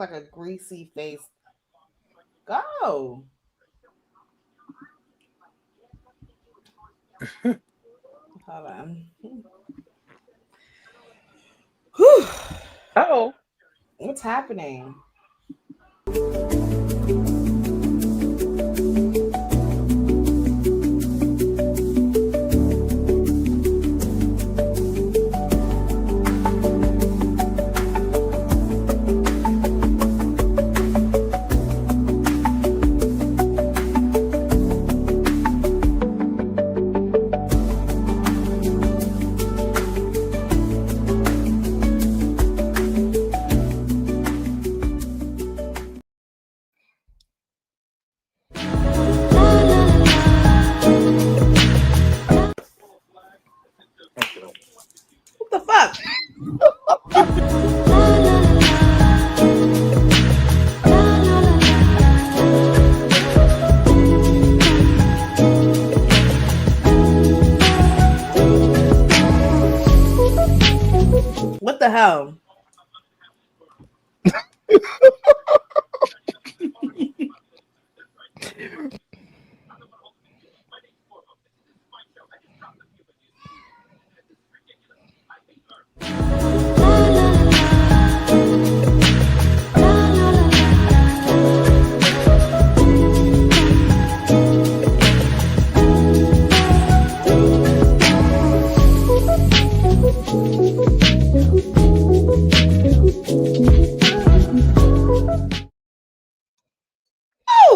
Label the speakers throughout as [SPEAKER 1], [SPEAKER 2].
[SPEAKER 1] like a greasy face. Go. Hold on. Whew.
[SPEAKER 2] Oh,
[SPEAKER 1] What's happening? What the fuck? What the hell?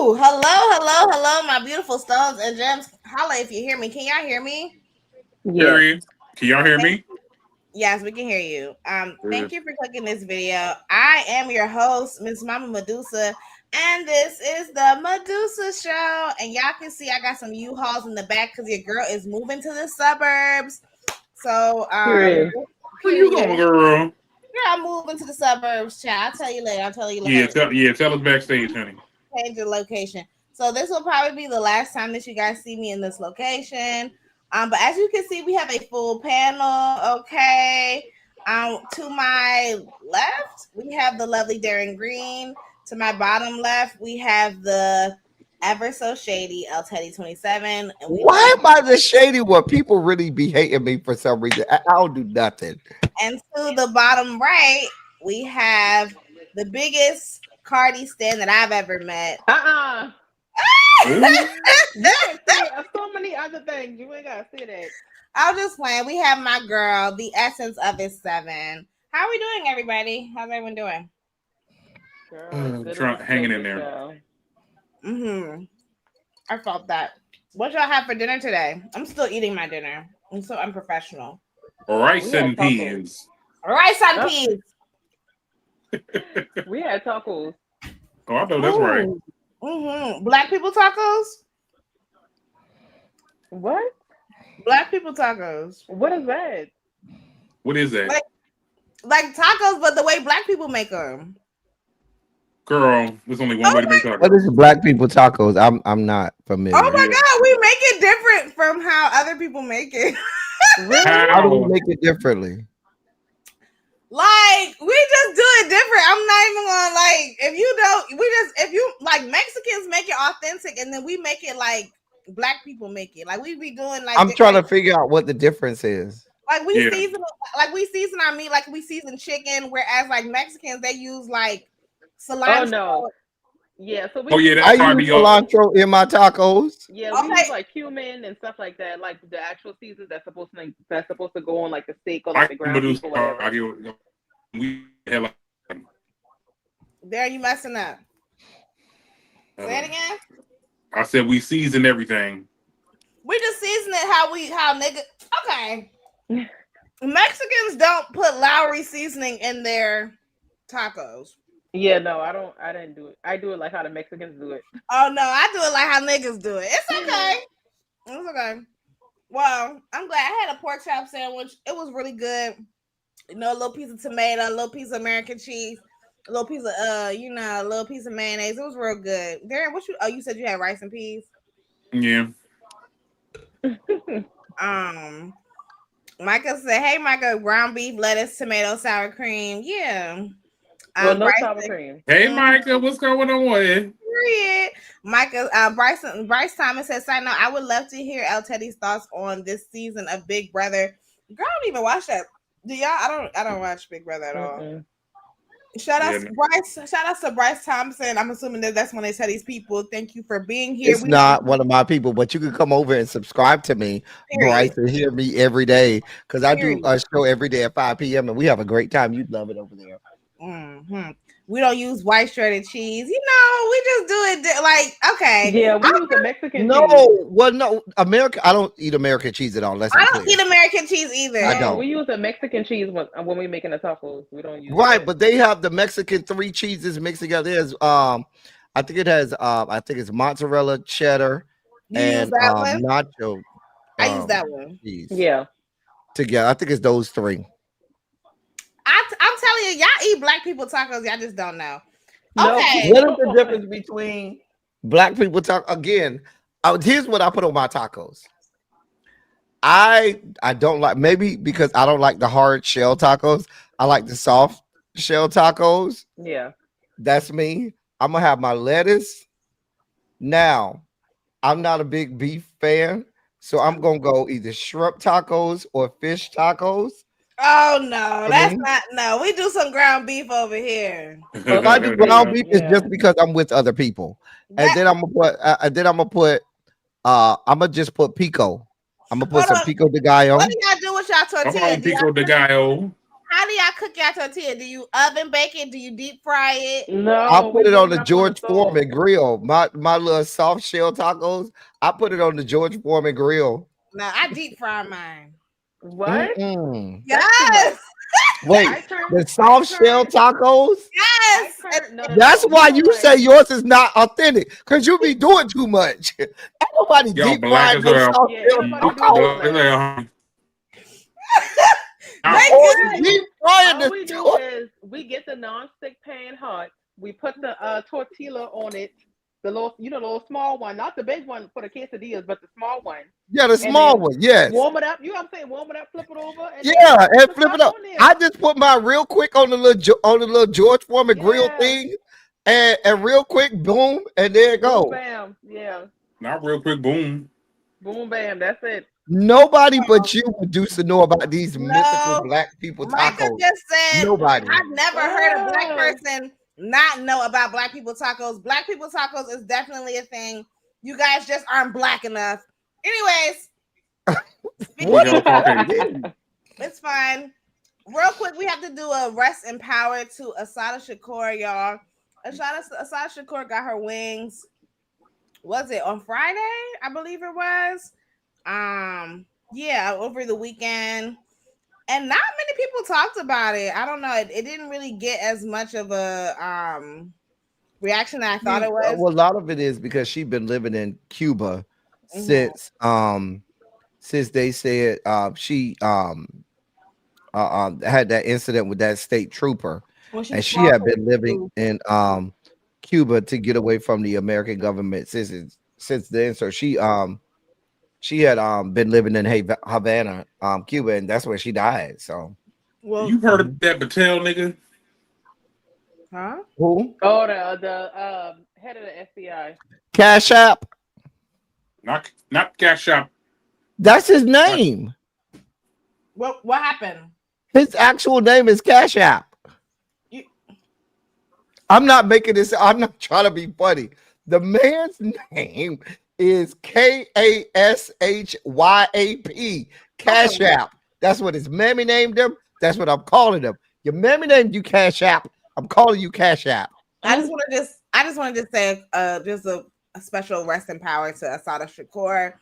[SPEAKER 1] Oh, hello, my beautiful stones and gems. Holla if you hear me. Can y'all hear me?
[SPEAKER 2] yes.
[SPEAKER 3] Period. Can y'all hear me?
[SPEAKER 1] Yes, we can hear you. Thank
[SPEAKER 3] Good.
[SPEAKER 1] you for clicking this video. I am your host, Miss Mama Medusa, and this is the Medusa Show. And y'all can see I got some U-Hauls in the back because your girl is moving to the suburbs. So,
[SPEAKER 2] Period.
[SPEAKER 3] Where you
[SPEAKER 1] period.
[SPEAKER 3] going, girl?
[SPEAKER 1] Yeah, I'm moving to the suburbs, child. I'll tell you later. I'll tell you
[SPEAKER 3] Yeah,
[SPEAKER 1] later.
[SPEAKER 3] tell us backstage, honey.
[SPEAKER 1] Change your location. So this will probably be the last time that you guys see me in this location. But as you can see, we have a full panel. Okay. To my left, we have the lovely Darren Green. To my bottom left, we have the ever so shady El Teddy 27. And we
[SPEAKER 4] Why am I the shady one? People really be hating me for some reason. I don't do nothing.
[SPEAKER 1] and to the bottom right, we have the biggest Cardi stand that I've ever met.
[SPEAKER 2] Uh-uh.
[SPEAKER 3] Ooh.
[SPEAKER 2] You can say so many other things. You ain't gotta say that.
[SPEAKER 1] I'm just playing. We have my girl, the essence of it 7. How are we doing, everybody? How's everyone doing?
[SPEAKER 2] Girl, as good as
[SPEAKER 3] Trying,
[SPEAKER 2] the
[SPEAKER 3] hanging in
[SPEAKER 2] silver
[SPEAKER 3] there.
[SPEAKER 2] shell.
[SPEAKER 1] Mm-hmm. I felt that. What y'all have for dinner today? I'm still eating my dinner. I'm so unprofessional.
[SPEAKER 3] Rice
[SPEAKER 2] We had
[SPEAKER 3] and
[SPEAKER 2] tacos.
[SPEAKER 3] peas.
[SPEAKER 1] Rice and
[SPEAKER 2] Oh,
[SPEAKER 1] peas.
[SPEAKER 2] we had tacos.
[SPEAKER 3] Oh, I know that's right.
[SPEAKER 1] Ooh. Mm-hmm. Black people tacos?
[SPEAKER 2] What?
[SPEAKER 1] Black people tacos.
[SPEAKER 2] What is that?
[SPEAKER 3] What is that?
[SPEAKER 1] Like tacos, but the way black people make them.
[SPEAKER 3] Girl, there's only one
[SPEAKER 1] Oh
[SPEAKER 3] way to
[SPEAKER 1] my,
[SPEAKER 3] make
[SPEAKER 4] What
[SPEAKER 3] tacos.
[SPEAKER 4] is black people tacos? I'm not
[SPEAKER 1] oh
[SPEAKER 4] familiar.
[SPEAKER 1] my
[SPEAKER 3] Yeah.
[SPEAKER 1] God, we make it different from how other people make it.
[SPEAKER 2] Really?
[SPEAKER 4] How do we
[SPEAKER 3] How?
[SPEAKER 4] make it differently?
[SPEAKER 1] Like we just do it different. I'm not even gonna like if you don't we just if you like Mexicans make it authentic and then we make it like black people make it. Like we be doing like
[SPEAKER 4] I'm trying
[SPEAKER 1] like,
[SPEAKER 4] to figure out what the difference is.
[SPEAKER 1] like we
[SPEAKER 3] Yeah.
[SPEAKER 1] season we season our meat like we season chicken, whereas like Mexicans they use like
[SPEAKER 2] Oh
[SPEAKER 1] cilantro.
[SPEAKER 2] no. Yeah, so we
[SPEAKER 3] Oh yeah,
[SPEAKER 2] use
[SPEAKER 4] I
[SPEAKER 3] that's
[SPEAKER 2] like
[SPEAKER 3] how I
[SPEAKER 4] use
[SPEAKER 3] be up.
[SPEAKER 4] cilantro in my tacos.
[SPEAKER 2] yeah, we use
[SPEAKER 1] Okay,
[SPEAKER 2] like cumin and stuff like that, like the actual seasons that's supposed to go on like the steak or like
[SPEAKER 3] I
[SPEAKER 2] the
[SPEAKER 3] can
[SPEAKER 2] ground
[SPEAKER 3] do
[SPEAKER 2] beef or
[SPEAKER 3] I
[SPEAKER 2] whatever.
[SPEAKER 3] get we had like
[SPEAKER 1] there you messing up. Say it
[SPEAKER 3] um,
[SPEAKER 1] again.
[SPEAKER 3] I said we season everything.
[SPEAKER 1] We just season it how nigga. Okay, Mexicans don't put Lowry seasoning in their tacos.
[SPEAKER 2] Yeah, no, I didn't do it. I do it like how the Mexicans do it.
[SPEAKER 1] Oh no, I do it like how niggas do it. It's okay. It's okay. Well, I'm glad I had a pork chop sandwich. It was really good. You know, a little piece of tomato, a little piece of American cheese, a little piece of a little piece of mayonnaise. It was real good. Darren, what you? Oh, you said you had rice and peas.
[SPEAKER 3] Yeah.
[SPEAKER 1] Um, Micah said, "Hey, Micah, ground beef, lettuce, tomato, sour cream. Yeah,
[SPEAKER 2] Well, no
[SPEAKER 1] Bryce
[SPEAKER 2] sour
[SPEAKER 1] said,
[SPEAKER 2] cream.
[SPEAKER 3] Hey, Micah, what's going on?
[SPEAKER 1] period. Micah, Bryce Thomas says, "Side note, I would love to hear El Teddy's thoughts on this season of Big Brother." Girl, I don't even watch that. Do y'all? I don't watch Big Brother at all.
[SPEAKER 2] Mm-mm.
[SPEAKER 1] Shout out
[SPEAKER 3] Yeah.
[SPEAKER 1] to Bryce. Shout out to Bryce Thompson. I'm assuming that that's one of Teddy's people. Thank you for being here.
[SPEAKER 4] It's not one of my people, but you can come over and subscribe to me, Bryce,
[SPEAKER 1] Period.
[SPEAKER 4] and hear me every day because I do
[SPEAKER 1] Period.
[SPEAKER 4] a show every day at 5 p.m. and we have a great time. You'd love it over there.
[SPEAKER 1] Mm-hmm. We don't use white shredded cheese. You know, we just do it like okay.
[SPEAKER 2] Yeah, we use a Mexican
[SPEAKER 4] No,
[SPEAKER 2] cheese.
[SPEAKER 4] well, no, America. I don't eat American cheese at all. Let's be
[SPEAKER 1] I don't
[SPEAKER 4] clear.
[SPEAKER 1] eat American cheese either.
[SPEAKER 4] I
[SPEAKER 2] No,
[SPEAKER 4] don't.
[SPEAKER 2] we use a Mexican cheese when we making the tacos. We don't use
[SPEAKER 4] Right,
[SPEAKER 2] that.
[SPEAKER 4] but they have the Mexican 3 cheeses mixed together. There's I think it has I think it's mozzarella, cheddar,
[SPEAKER 1] You use
[SPEAKER 4] and
[SPEAKER 1] that one?
[SPEAKER 4] nacho
[SPEAKER 1] I use that one.
[SPEAKER 4] cheese
[SPEAKER 2] Yeah.
[SPEAKER 4] together. I think it's those 3.
[SPEAKER 1] I'm telling you, y'all eat black people tacos. Y'all just don't know.
[SPEAKER 2] No.
[SPEAKER 1] Okay.
[SPEAKER 4] What is the difference between black people talk again? Here's what I put on my tacos. I don't like, maybe because I don't like the hard shell tacos. I like the soft shell tacos.
[SPEAKER 2] Yeah.
[SPEAKER 4] That's me. I'm gonna have my lettuce. Now, I'm not a big beef fan, so I'm gonna go either shrimp tacos or fish tacos.
[SPEAKER 1] Oh no, that's
[SPEAKER 4] Mhm.
[SPEAKER 1] not no. We do some ground beef over here.
[SPEAKER 4] If I do ground beef, it's
[SPEAKER 2] Yeah.
[SPEAKER 4] just because I'm with other people, and
[SPEAKER 1] That,
[SPEAKER 4] then I'm gonna put, I'm gonna just put pico. I'm gonna put
[SPEAKER 1] hold
[SPEAKER 4] some
[SPEAKER 1] on.
[SPEAKER 4] pico de gallo.
[SPEAKER 1] What do y'all do with y'all
[SPEAKER 3] Come
[SPEAKER 1] tortilla?
[SPEAKER 3] on, Pico de Gallo.
[SPEAKER 1] How do y'all cook y'all tortilla? Do you oven bake it? Do you deep fry it?
[SPEAKER 2] No.
[SPEAKER 4] I'll put
[SPEAKER 2] we
[SPEAKER 4] it on
[SPEAKER 2] heat
[SPEAKER 4] the
[SPEAKER 2] up
[SPEAKER 4] George
[SPEAKER 2] stove.
[SPEAKER 4] Foreman grill. My little soft shell tacos. I put it on the George Foreman grill.
[SPEAKER 1] No, I deep fry mine.
[SPEAKER 2] What?
[SPEAKER 4] Mm-mm.
[SPEAKER 2] That's too
[SPEAKER 1] Yes,
[SPEAKER 2] much.
[SPEAKER 4] Wait,
[SPEAKER 2] I turn.
[SPEAKER 4] the soft shell tacos.
[SPEAKER 1] yes.
[SPEAKER 2] No.
[SPEAKER 4] That's why you
[SPEAKER 2] don't
[SPEAKER 4] say yours is not authentic, because you be doing too much. Ain't nobody
[SPEAKER 3] Y'all
[SPEAKER 4] deep
[SPEAKER 3] black
[SPEAKER 4] frying
[SPEAKER 3] as
[SPEAKER 4] no
[SPEAKER 3] hell.
[SPEAKER 4] soft
[SPEAKER 2] Yeah,
[SPEAKER 4] shell
[SPEAKER 2] everybody do
[SPEAKER 4] tacos.
[SPEAKER 3] Black as hell.
[SPEAKER 4] Of
[SPEAKER 1] Thank
[SPEAKER 4] course,
[SPEAKER 1] goodness.
[SPEAKER 4] deep frying
[SPEAKER 2] All we
[SPEAKER 4] the
[SPEAKER 2] do is we get the non-stick pan hot. We put the tortilla on it. The little, the little small one, not the big one for the quesadillas, but the small one.
[SPEAKER 4] yeah, the
[SPEAKER 2] And
[SPEAKER 4] small
[SPEAKER 2] then
[SPEAKER 4] one. Yes.
[SPEAKER 2] warm it up. You know what I'm saying? Warm it up, flip it over, and
[SPEAKER 4] Yeah,
[SPEAKER 2] then
[SPEAKER 4] and
[SPEAKER 2] put
[SPEAKER 4] flip
[SPEAKER 2] the
[SPEAKER 4] it up.
[SPEAKER 2] stuff on there.
[SPEAKER 4] I just put mine real quick on the little George Foreman grill
[SPEAKER 2] Yeah.
[SPEAKER 4] thing, and real quick, boom, and there it
[SPEAKER 2] Boom,
[SPEAKER 4] go.
[SPEAKER 2] bam. Yeah.
[SPEAKER 3] Not real quick, boom.
[SPEAKER 2] Boom, bam. That's it.
[SPEAKER 4] Nobody but you, Medusa, know about these mythical
[SPEAKER 1] No,
[SPEAKER 4] black people
[SPEAKER 1] Micah
[SPEAKER 4] tacos.
[SPEAKER 1] just said
[SPEAKER 4] Nobody.
[SPEAKER 1] I've never heard a black
[SPEAKER 2] Oh.
[SPEAKER 1] person not know about black people tacos. Black people tacos is definitely a thing. You guys just aren't black enough. Anyways,
[SPEAKER 4] What?
[SPEAKER 3] Y'all Caucasian.
[SPEAKER 1] it's fine. Real quick, we have to do a rest in power to Assata Shakur, y'all. Assata Shakur got her wings. Was it on Friday? I believe it was. Yeah, over the weekend. And not many people talked about it. I don't know. It didn't really get as much of a reaction that I thought it was.
[SPEAKER 4] Well, a lot of it is because she's been living in Cuba since they said she had that incident with that state trooper, and she had been living in Cuba to get away from the American government since then. So she had been living in Havana, Cuba, and that's where she died. So
[SPEAKER 3] You heard of that Patel nigga?
[SPEAKER 1] Huh?
[SPEAKER 4] who?
[SPEAKER 2] Oh, the head of the FBI.
[SPEAKER 4] Cash App.
[SPEAKER 3] Not Cash Shop.
[SPEAKER 4] That's his name.
[SPEAKER 1] What happened?
[SPEAKER 4] His actual name is Cash App. I'm not making this. I'm not trying to be funny. The man's name is Kashyap. Cash App. That's what his mammy named him. That's what I'm calling him. Your mammy named you Cash App. I'm calling you Cash App.
[SPEAKER 1] I just want to say just a special rest in power to Assata Shakur.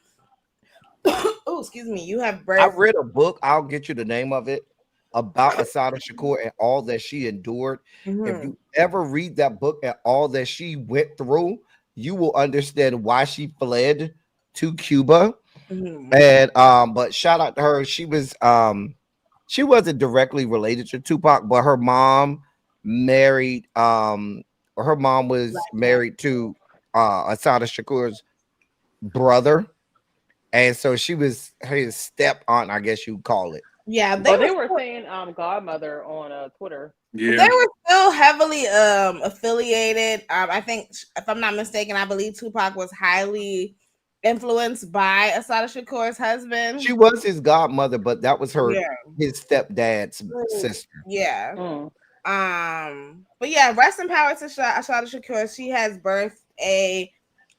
[SPEAKER 1] Oh, excuse me. You have birth.
[SPEAKER 4] I read a book. I'll get you the name of it about Assata Shakur and all that she endured. If you ever read that book and all that she went through, you will understand why she fled to Cuba. And but shout out to her. She wasn't directly related to Tupac, but her mom married her mom was married to Assata Shakur's brother. And so she was his step aunt, I guess you'd call it.
[SPEAKER 1] Yeah,
[SPEAKER 2] Oh, they were saying godmother on Twitter.
[SPEAKER 3] Yeah.
[SPEAKER 1] They were still heavily affiliated. I think, if I'm not mistaken, I believe Tupac was highly influenced by Assata Shakur's husband.
[SPEAKER 4] She was his godmother, but that was
[SPEAKER 1] Yeah.
[SPEAKER 4] his stepdad's sister.
[SPEAKER 1] Yeah.
[SPEAKER 2] Mm.
[SPEAKER 1] But yeah, rest in power to Assata Shakur. She has birthed a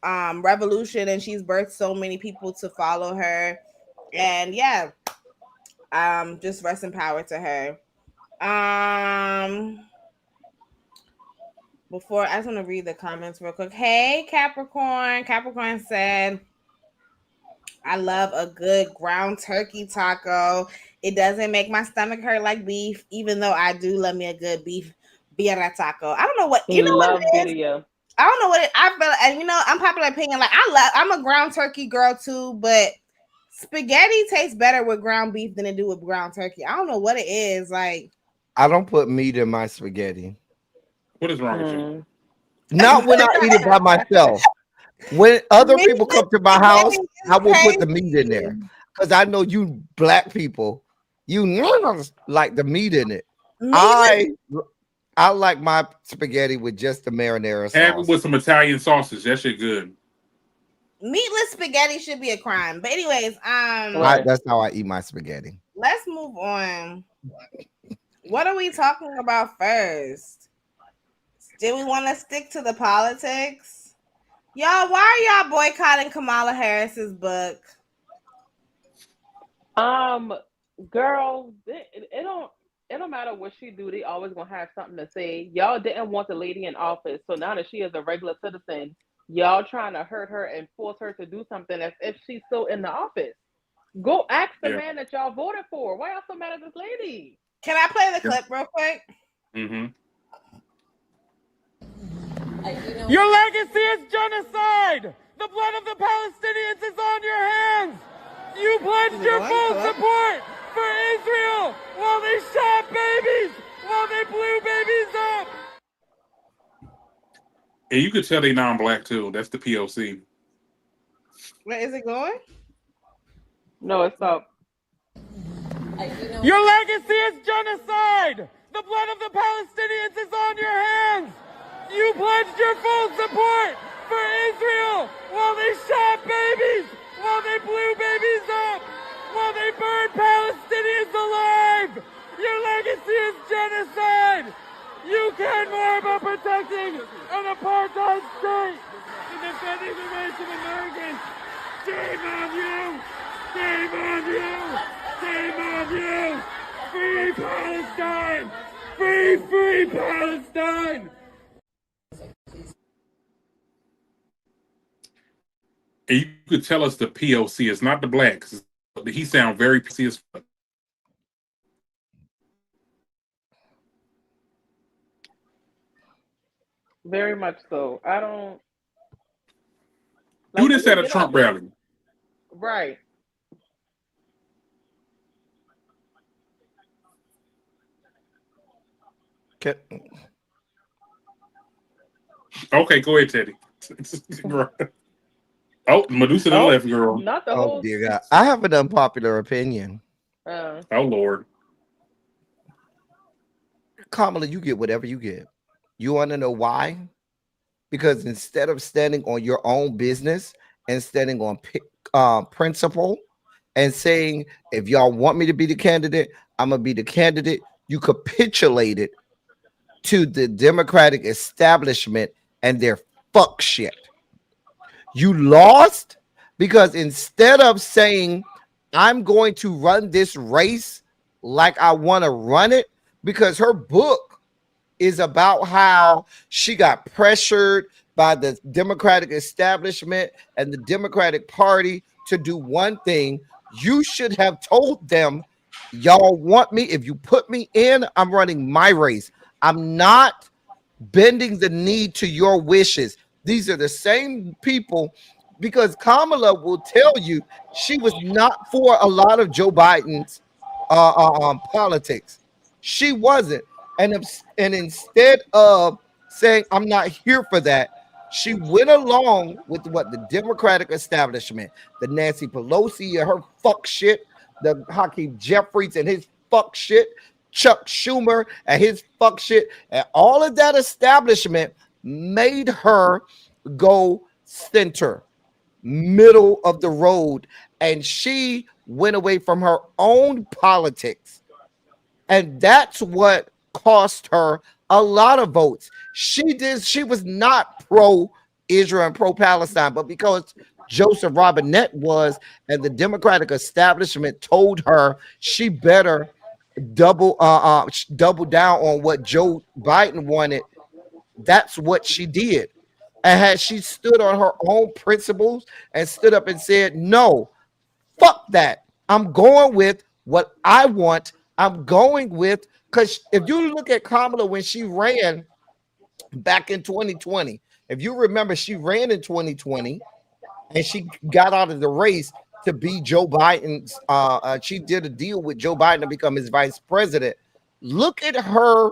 [SPEAKER 1] revolution, and she's birthed so many people to follow her. And yeah, just rest in power to her. Before, I just want to read the comments real quick. Hey, Capricorn. Capricorn said, I love a good ground turkey taco. It doesn't make my stomach hurt like beef, even though I do love me a good beef birria taco. I don't know what, you know what it is?
[SPEAKER 2] Birria.
[SPEAKER 1] I don't know what it, I feel, and you know, unpopular opinion, like I'm a ground turkey girl too, but spaghetti tastes better with ground beef than it do with ground turkey. I don't know what it is. Like,
[SPEAKER 4] I don't put meat in my spaghetti.
[SPEAKER 3] What is wrong with you?
[SPEAKER 4] Not when I eat it by myself. When other people come to my house, I will put the meat in there because I know you black people, you like the meat in it. I like my spaghetti with just the marinara sauce.
[SPEAKER 3] Have it with some Italian sausage. That shit good.
[SPEAKER 1] Meatless spaghetti should be a crime. But anyways,
[SPEAKER 4] that's how I eat my spaghetti.
[SPEAKER 1] Let's move on. What are we talking about first? Do we want to stick to the politics? Y'all, why are y'all boycotting Kamala Harris's book?
[SPEAKER 2] Girl, it don't matter what she do. They always gonna have something to say. Y'all didn't want the lady in office, so now that she is a regular citizen, y'all trying to hurt her and force her to do something as if she's still in the office. Go ask the man that y'all voted for. Why y'all so mad at this lady?
[SPEAKER 1] Can I play the clip real quick?
[SPEAKER 3] Mm-hmm.
[SPEAKER 5] Your legacy is genocide. The blood of the Palestinians is on your hands. You pledged your full support for Israel while they shot babies, while they blew babies up.
[SPEAKER 3] And you could tell they non-black too. That's the POC.
[SPEAKER 1] Where is it going?
[SPEAKER 2] No, it's up.
[SPEAKER 5] Your legacy is genocide. The blood of the Palestinians is on your hands. You pledged your full support for Israel while they shot babies, while they blew babies up, while they burned Palestinians alive. Your legacy is genocide. You care more about protecting an apartheid state than defending the rights of Americans. Shame on you! Shame on you! Shame on you! Free Palestine! Free Palestine!
[SPEAKER 3] And you could tell us the POC. It's not the black. He sound very PC as fuck.
[SPEAKER 2] Very much so. I don't.
[SPEAKER 3] Do this at a Trump rally.
[SPEAKER 2] Right.
[SPEAKER 3] Okay, go ahead, Teddy. Oh, Medusa the left, girl.
[SPEAKER 2] Not the whole.
[SPEAKER 4] Dear God. I have an unpopular opinion.
[SPEAKER 3] Oh, Lord.
[SPEAKER 4] Kamala, you get whatever you get. You want to know why? Because instead of standing on your own business and standing on principle and saying, if y'all want me to be the candidate, I'm going to be the candidate, you capitulated to the Democratic establishment and their fuck shit. You lost because instead of saying, I'm going to run this race like I want to run it, because her book is about how she got pressured by the Democratic establishment and the Democratic Party to do one thing. You should have told them, y'all want me, if you put me in, I'm running my race. I'm not bending the knee to your wishes. These are the same people, because Kamala will tell you she was not for a lot of Joe Biden's politics. She wasn't. And instead of saying, I'm not here for that, she went along with what the Democratic establishment, the Nancy Pelosi and her fuck shit, the Hakeem Jeffries and his fuck shit, Chuck Schumer and his fuck shit, and all of that establishment made her go center, middle of the road, and she went away from her own politics, and that's what cost her a lot of votes. She was not pro Israel and pro Palestine, but because Joseph Robinette was, and the Democratic establishment told her she better double down on what Joe Biden wanted, that's what she did. And had she stood on her own principles and stood up and said, no, fuck that, I'm going with what I want, I'm going with, because if you look at Kamala when she ran back in 2020, if you remember, she ran in 2020 and she got out of the race to be Joe Biden's. She did a deal with Joe Biden to become his vice president. Look at her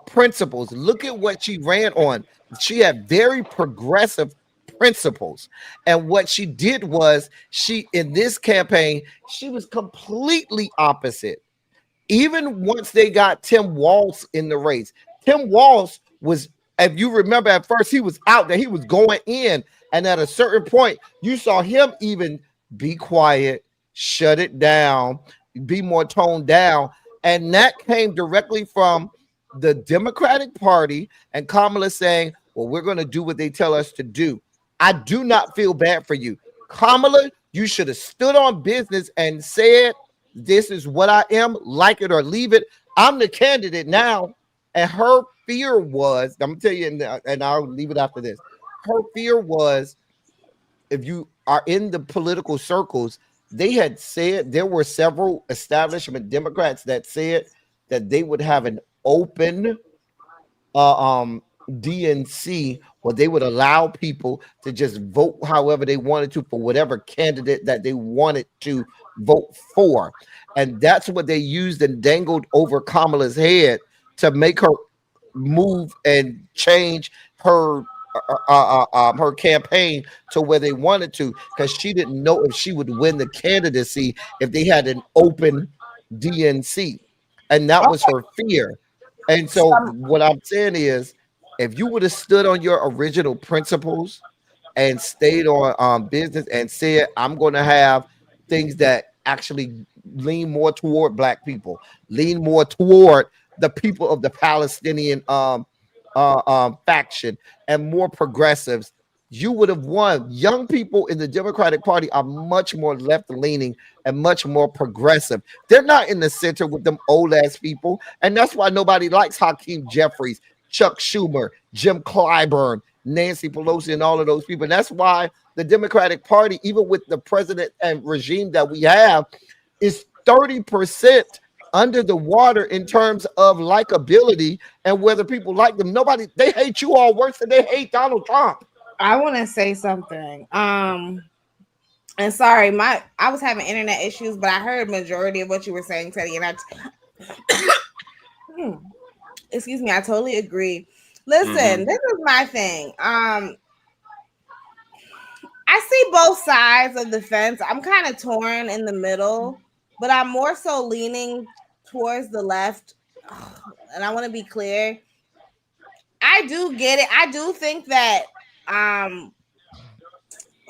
[SPEAKER 4] principles. Look at what she ran on. She had very progressive principles. And what she did was in this campaign, she was completely opposite. Even once they got Tim Walz in the race, Tim Walz was, if you remember, at first he was out there, he was going in. And at a certain point, you saw him even be quiet, shut it down, be more toned down. And that came directly from the Democratic Party and Kamala saying, well, we're going to do what they tell us to do. I do not feel bad for you. Kamala, you should have stood on business and said, this is what I am, like it or leave it. I'm the candidate now. And her fear was, I'm going to tell you, and I'll leave it after this. Her fear was, if you are in the political circles, they had said there were several establishment Democrats that said that they would have an open DNC where they would allow people to just vote however they wanted to for whatever candidate that they wanted to vote for. And that's what they used and dangled over Kamala's head to make her move and change her her campaign to where they wanted to, because she didn't know if she would win the candidacy if they had an open DNC, and that was her fear. And so what I'm saying is, if you would have stood on your original principles and stayed on business and said, I'm going to have things that actually lean more toward black people, lean more toward the people of the Palestinian faction, and more progressives, you would have won. Young people in the Democratic Party are much more left-leaning and much more progressive. They're not in the center with them old-ass people, and that's why nobody likes Hakeem Jeffries, Chuck Schumer, Jim Clyburn, Nancy Pelosi, and all of those people. And that's why the Democratic Party, even with the president and regime that we have, is 30% under the water in terms of likability and whether people like them. They hate you all worse than they hate Donald Trump.
[SPEAKER 1] I want to say something. And sorry, I was having internet issues, but I heard majority of what you were saying, Teddy, and excuse me, I totally agree. Listen, this is my thing. I see both sides of the fence. I'm kind of torn in the middle, but I'm more so leaning towards the left. And I want to be clear. I do get it. I do think that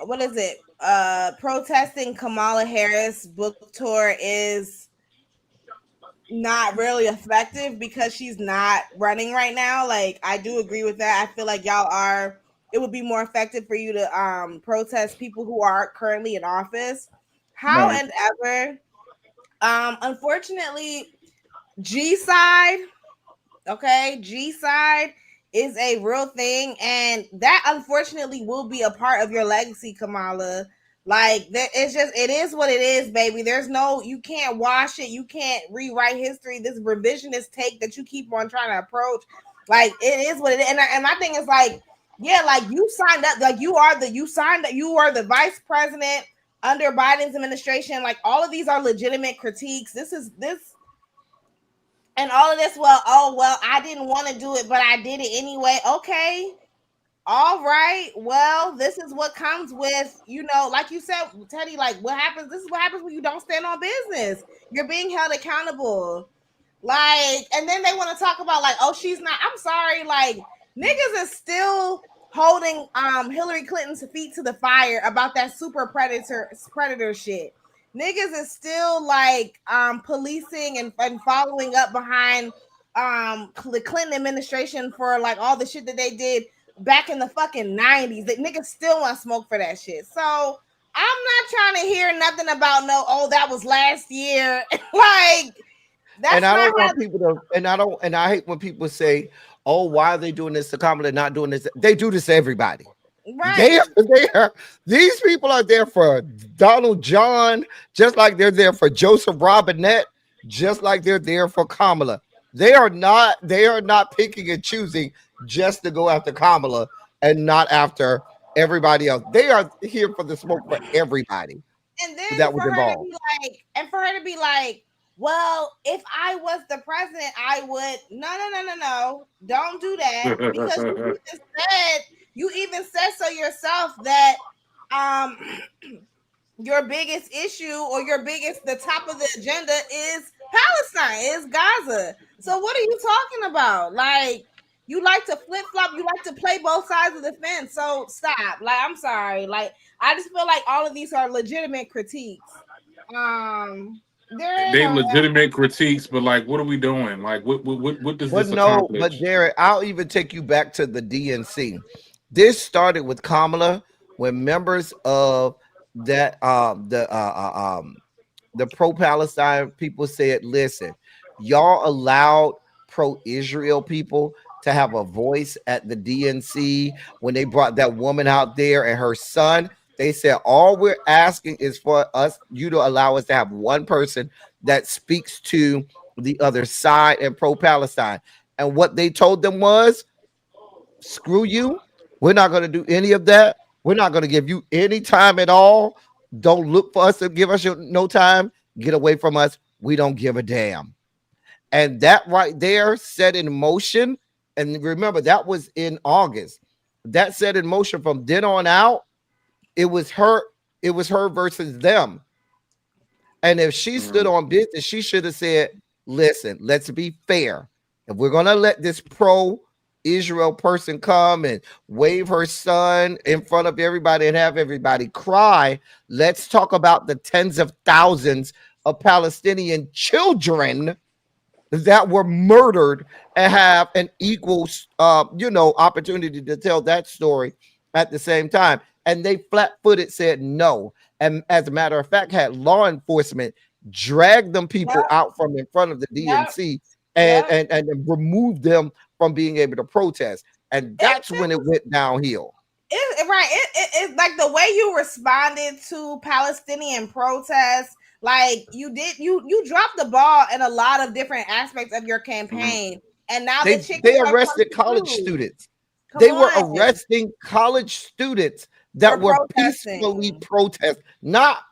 [SPEAKER 1] what is it? Protesting Kamala Harris book tour is not really effective because she's not running right now. Like, I do agree with that. I feel like it would be more effective for you to protest people who are currently in office. However, unfortunately, G side is a real thing, and that unfortunately will be a part of your legacy, Kamala. Like, it is what it is, baby. You can't wash it, you can't rewrite history. This revisionist take that you keep on trying to approach, like, it is what it is. And my thing is, like, yeah, like, you signed up, like, you are the vice president under Biden's administration. Like, all of these are legitimate critiques. And all of this, well, I didn't want to do it, but I did it anyway. Okay. All right. Well, this is what comes with, like you said, Teddy, like what happens. This is what happens when you don't stand on business. You're being held accountable. Like, and then they want to talk about like, oh, she's not. I'm sorry, like niggas is still holding Hillary Clinton's feet to the fire about that super predator shit. Niggas is still like policing and following up behind the Clinton administration for like all the shit that they did back in the fucking 90s. That niggas still want smoke for that shit. So I'm not trying to hear nothing about no, oh, that was last year. Like that's
[SPEAKER 4] And I
[SPEAKER 1] not
[SPEAKER 4] don't
[SPEAKER 1] how.
[SPEAKER 4] want people to, and I hate when people say, "Oh, why are they doing this to Kamala? Not doing this." They do this to everybody.
[SPEAKER 1] Right.
[SPEAKER 4] They are. These people are there for Donald John, just like they're there for Joseph Robinette, just like they're there for Kamala. They are not. They are not picking and choosing just to go after Kamala and not after everybody else. They are here for the smoke for everybody
[SPEAKER 1] And then
[SPEAKER 4] that
[SPEAKER 1] for
[SPEAKER 4] was
[SPEAKER 1] her to
[SPEAKER 4] involved.
[SPEAKER 1] be like, well, if I was the president, I would. No. Don't do that because you even said so yourself that um your biggest issue or the top of the agenda is Palestine, is Gaza. So what are you talking about? Like you like to flip flop, you like to play both sides of the fence. So stop. Like I'm sorry. Like I just feel like all of these are legitimate critiques. They're
[SPEAKER 3] They legitimate critiques, but like, what are we doing? Like, what does
[SPEAKER 4] But
[SPEAKER 3] this
[SPEAKER 4] no, but
[SPEAKER 3] accomplish?
[SPEAKER 4] Derek, I'll even take you back to the DNC. This started with Kamala when members of that the pro-Palestine people said, listen, y'all allowed pro-Israel people to have a voice at the DNC when they brought that woman out there and her son. They said, all we're asking is for you to allow us to have one person that speaks to the other side and pro-Palestine. And what they told them was, screw you. We're not going to do any of that. We're not going to give you any time at all. Don't look for us to give us no time. Get away from us. We don't give a damn. And that right there set in motion. And remember, that was in August. That set in motion from then on out. It was her. It was her versus them. And if she stood
[SPEAKER 3] Mhm.
[SPEAKER 4] on business, she should have said, listen, let's be fair. If we're going to let this pro Israel person come and wave her son in front of everybody and have everybody cry, let's talk about the tens of thousands of Palestinian children that were murdered and have an equal, opportunity to tell that story at the same time. And they flat-footed said no. And as a matter of fact, had law enforcement drag them people
[SPEAKER 1] yep,
[SPEAKER 4] out from in front of the
[SPEAKER 1] yep,
[SPEAKER 4] DNC and
[SPEAKER 1] yep.
[SPEAKER 4] and and remove them from being able to protest. And that's when it went downhill.
[SPEAKER 1] Right. It's like the way you responded to Palestinian protests. Like you dropped the ball in a lot of different aspects of your
[SPEAKER 3] Mhm.
[SPEAKER 1] campaign, and now the
[SPEAKER 4] They
[SPEAKER 1] chickens are
[SPEAKER 4] arrested
[SPEAKER 1] coming
[SPEAKER 4] college
[SPEAKER 1] through.
[SPEAKER 4] students.
[SPEAKER 1] Come
[SPEAKER 4] They were
[SPEAKER 1] on,
[SPEAKER 4] arresting college students
[SPEAKER 1] for
[SPEAKER 4] that were peacefully
[SPEAKER 1] protesting.
[SPEAKER 4] protest, not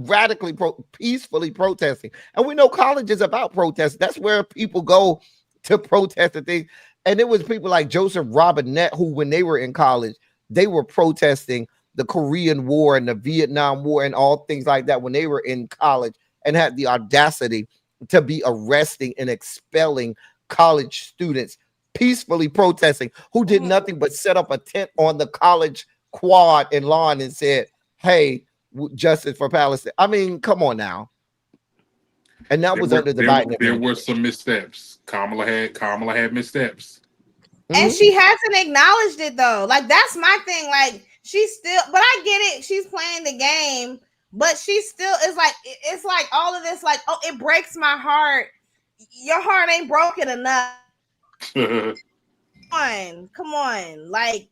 [SPEAKER 4] radically peacefully protesting. And we know college is about protest. That's where people go to protest and things. And it was people like Joseph Robinette who, when they were in college, they were protesting the Korean War and the Vietnam War and all things like that when they were in college and had the audacity to be arresting and expelling college students peacefully protesting who did
[SPEAKER 1] Mhm.
[SPEAKER 4] nothing but set up a tent on the college quad and lawn and said, hey, justice for Palestine. I mean, come on now. And that
[SPEAKER 3] There
[SPEAKER 4] was
[SPEAKER 3] were
[SPEAKER 4] under the
[SPEAKER 3] there,
[SPEAKER 4] Biden
[SPEAKER 3] there were
[SPEAKER 4] administration.
[SPEAKER 3] some missteps. Kamala had missteps.
[SPEAKER 1] And
[SPEAKER 4] Mhm.
[SPEAKER 1] she hasn't acknowledged it though. Like that's my thing. Like she's still, but I get it. She's playing the game, but she still is like it's like all of this. Like oh, it breaks my heart. Your heart ain't broken enough. Come on. Like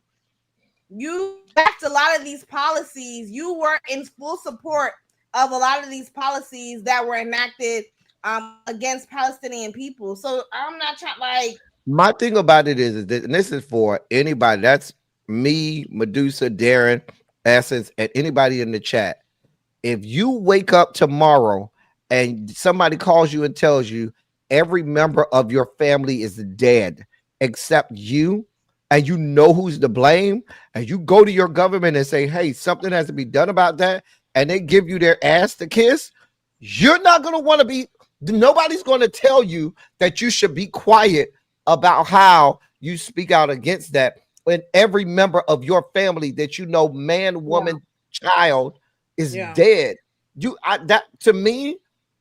[SPEAKER 1] you backed a lot of these policies. You were in full support of a lot of these policies that were enacted against Palestinian people. So I'm not trying like
[SPEAKER 4] My thing about it is that, and this is for anybody, that's me, Medusa, Darren, Essence, and anybody in the chat. If you wake up tomorrow and somebody calls you and tells you every member of your family is dead except you, and you know who's to blame, and you go to your government and say, hey, something has to be done about that, and they give you their ass to kiss, you're not going to want to be, nobody's going to tell you that you should be quiet about how you speak out against that when every member of your family that you know, man, woman, child, is dead. That to me,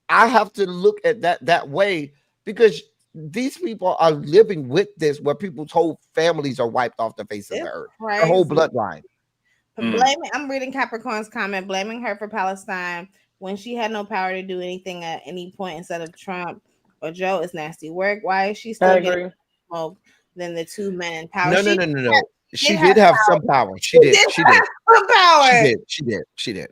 [SPEAKER 4] I have to look at that way, because these people are living with this, where people's whole families are wiped off the face of the earth, their whole bloodline.
[SPEAKER 1] Blaming, I'm reading Capricorn's comment, blaming her for Palestine when she had no power to do anything at any point instead of Trump or Joe is nasty work. Why is she still getting smoke than the two men in power?
[SPEAKER 4] No. She did have some power. She did.
[SPEAKER 1] Some power.
[SPEAKER 4] She did.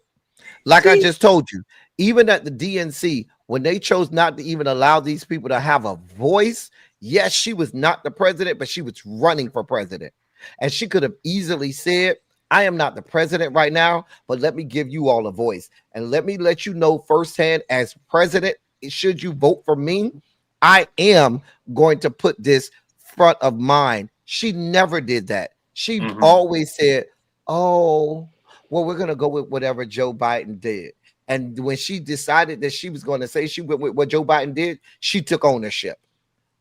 [SPEAKER 4] Like I just told you, even at the DNC, when they chose not to even allow these people to have a voice, yes, she was not the president, but she was running for president. And she could have easily said, I am not the president right now, but let me give you all a voice. And let me let you know firsthand, as president, should you vote for me, I am going to put this front of mind. She never did that. She always said, oh, well, we're going to go with whatever Joe Biden did. And when she decided that she was going to say she went with what Joe Biden did, she took ownership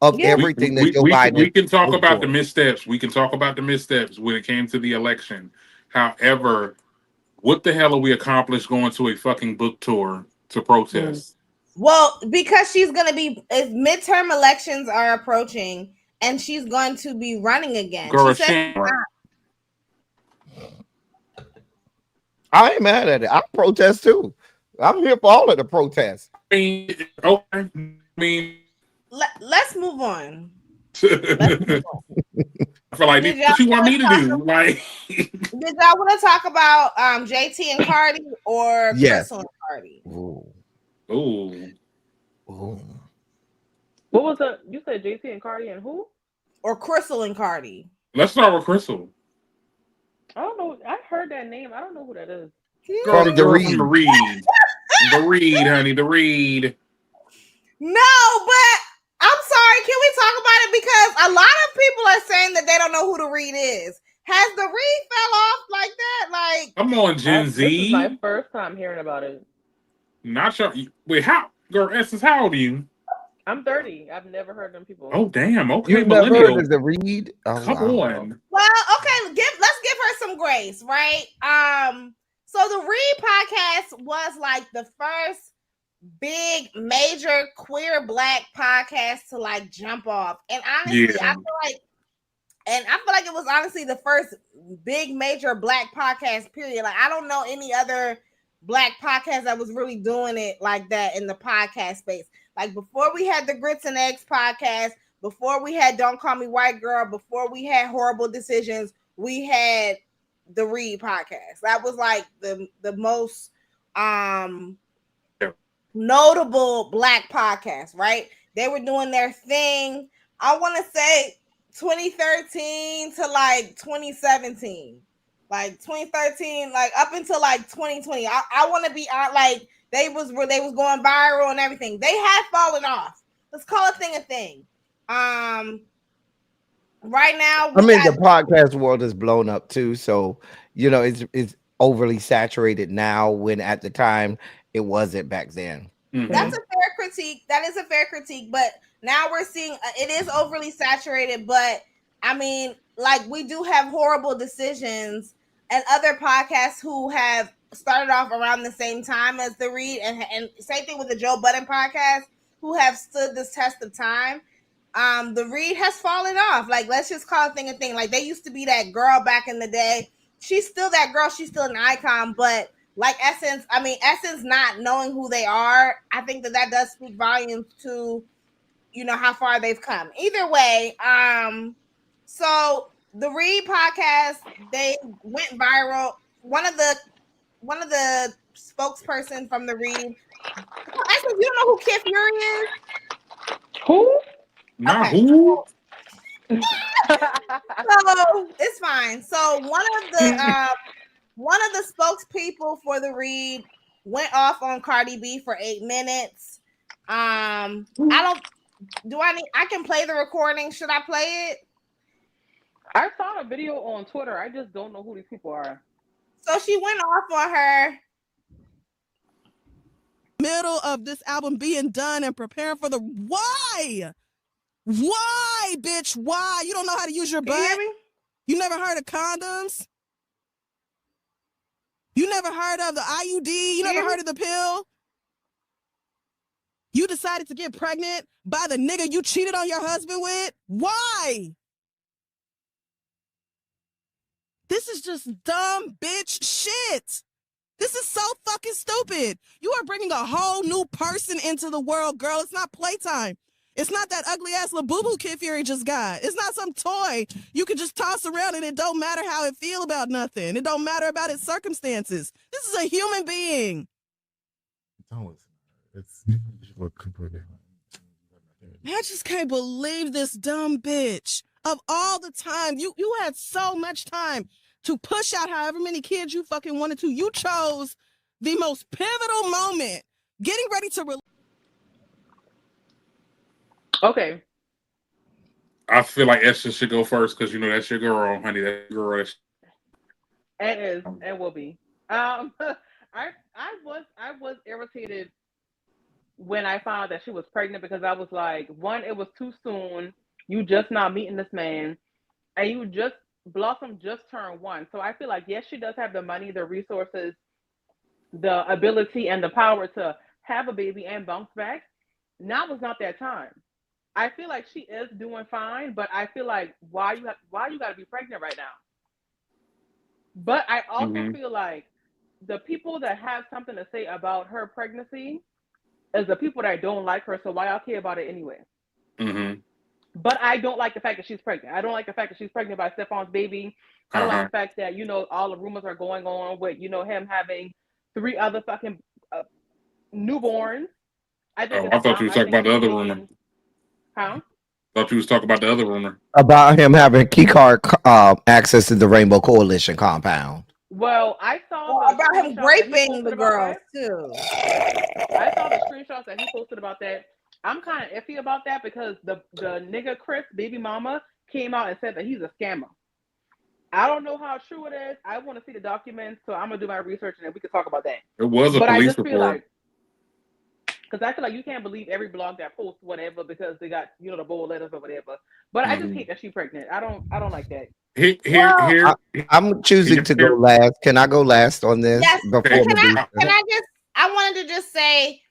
[SPEAKER 4] of everything that Joe Biden
[SPEAKER 3] did. We can talk about the missteps. We can talk about the missteps when it came to the election. However, what the hell are we accomplished going to a fucking book tour to protest?
[SPEAKER 1] Well, because she's going to be, midterm elections are approaching, and she's going to be running again.
[SPEAKER 3] Girl,
[SPEAKER 1] she said,
[SPEAKER 4] I ain't mad at it. I protest too. I'm here for all of the protests.
[SPEAKER 1] Let's move on.
[SPEAKER 3] I feel like what you want me to do? Like,
[SPEAKER 1] did y'all want to talk about JT and Cardi or Crystal and Cardi?
[SPEAKER 3] Ooh.
[SPEAKER 2] What was that? You said JT and Cardi and who?
[SPEAKER 1] Or Crystal and Cardi.
[SPEAKER 3] Let's start with Crystal.
[SPEAKER 2] I don't know. I heard that name. I don't know who that is.
[SPEAKER 3] Girl, the Reed. The Reed, honey, the Reed.
[SPEAKER 1] No, but I'm sorry. Can we talk about it? Because a lot of people are saying that they don't know who the Reed is. Has the Reed fell off like that? Like,
[SPEAKER 3] come on, Gen Z.
[SPEAKER 2] This is my first time hearing about it.
[SPEAKER 3] Not sure. Wait, how? Girl, Essence, how old are you?
[SPEAKER 2] I'm 30. I've never heard them people.
[SPEAKER 3] Oh, damn. Okay,
[SPEAKER 4] you never heard of the Reed?
[SPEAKER 3] Oh, come on.
[SPEAKER 1] Well, okay. Let's give her some grace, right? So the Reed podcast was like the first big major queer Black podcast to like jump off, and honestly, I feel like it was honestly the first big major Black podcast. Period. Like I don't know any other Black podcast that was really doing it like that in the podcast space. Like before we had the Grits and Eggs podcast, before we had Don't Call Me White Girl, before we had Horrible Decisions, we had the Reed podcast. That was like the most notable Black podcast, right? They were doing their thing. I want to say 2013 to like 2017. Like 2013, like up until like 2020. I want to be like they was going viral and everything. They had fallen off. Let's call a thing. Right now,
[SPEAKER 4] the podcast world is blown up too. So it's overly saturated now, when at the time it wasn't back then.
[SPEAKER 1] That's a fair critique. That is a fair critique. But now we're seeing it is overly saturated. But I mean, like we do have Horrible Decisions and other podcasts who have started off around the same time as the Reed, and same thing with the Joe Budden podcast, who have stood this test of time. The Reed has fallen off. Like, let's just call a thing. Like, they used to be that girl back in the day. She's still that girl. She's still an icon. But like Essence not knowing who they are, I think that does speak volumes to, how far they've come. Either way, so the Reed podcast, they went viral. One of the spokesperson from the Reed. Essence, you don't know who Kid Fury is?
[SPEAKER 2] Who?
[SPEAKER 3] Not who?
[SPEAKER 1] So it's fine. So one of the spokespeople for the Reed went off on Cardi B for 8 minutes. I can play the recording. Should I play it?
[SPEAKER 2] I saw a video on Twitter. I just don't know who these people are.
[SPEAKER 1] So she went off on her.
[SPEAKER 6] Middle of this album being done and preparing for the why? Why, bitch? Why? You don't know how to use your
[SPEAKER 1] Can you hear
[SPEAKER 6] butt?
[SPEAKER 1] me?
[SPEAKER 6] You never heard of condoms? You never heard of the IUD? You never heard of the pill? You decided to get pregnant by the nigga you cheated on your husband with? Why? This is just dumb bitch shit. This is so fucking stupid. You are bringing a whole new person into the world, girl. It's not playtime. It's not that ugly ass Labubu Kid Fury just got. It's not some toy you can just toss around and it don't matter how it feel about nothing. It don't matter about its circumstances. This is a human being. I just can't believe this dumb bitch. Of all the time, you had so much time to push out however many kids you fucking wanted to. You chose the most pivotal moment, getting ready to
[SPEAKER 2] Okay.
[SPEAKER 3] I feel like Esther should go first because that's your girl, honey. That's your girl.
[SPEAKER 2] And is and will be. I was irritated when I found out that she was pregnant because I was like, one, it was too soon. You just not meeting this man, and you just Blossom just turned 1. So I feel like yes, she does have the money, the resources, the ability, and the power to have a baby and bounce back. Now is not that time. I feel like she is doing fine, but I feel like why you got to be pregnant right now? But I also feel like the people that have something to say about her pregnancy is the people that don't like her. So why y'all care about it anyway?
[SPEAKER 3] Mm-hmm.
[SPEAKER 2] But I don't like the fact that she's pregnant. I don't like the fact that she's pregnant by Stefan's baby. I don't like the fact that all the rumors are going on with him having 3 other fucking newborns. I think it's
[SPEAKER 3] I thought you was talking about the other rumor.
[SPEAKER 2] Huh?
[SPEAKER 3] Thought you was talking about the other rumor
[SPEAKER 4] about him having key card access to the Rainbow Coalition compound.
[SPEAKER 2] Well, I saw
[SPEAKER 1] about him raping the girls too.
[SPEAKER 2] I saw the screenshots that he posted about that. I'm kind of iffy about that because the nigga Chris, baby mama, came out and said that he's a scammer. I don't know how true it is. I want to see the documents, so I'm gonna do my research and then we can talk about that.
[SPEAKER 3] It was a police report.
[SPEAKER 2] Because I feel like you can't believe every blog that posts whatever because they got the bold letters or whatever. But I just hate that she's pregnant. I don't like that.
[SPEAKER 3] Here,
[SPEAKER 4] I'm choosing to go last. Can I go last on this?
[SPEAKER 1] Yes. I wanted to just say,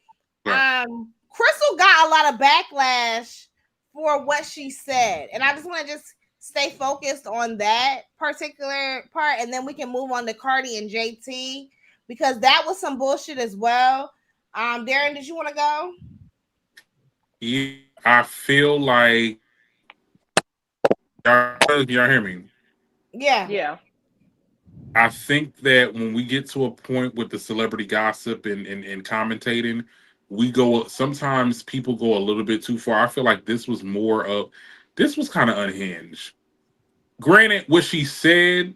[SPEAKER 1] Crystal got a lot of backlash for what she said, and I just want to stay focused on that particular part, and then we can move on to Cardi and JT because that was some bullshit as well. Darren, did you want to go?
[SPEAKER 3] Yeah, I feel like y'all hear me.
[SPEAKER 1] Yeah.
[SPEAKER 3] I think that when we get to a point with the celebrity gossip and commentating, sometimes people go a little bit too far. I feel like this was kind of unhinged. Granted, what she said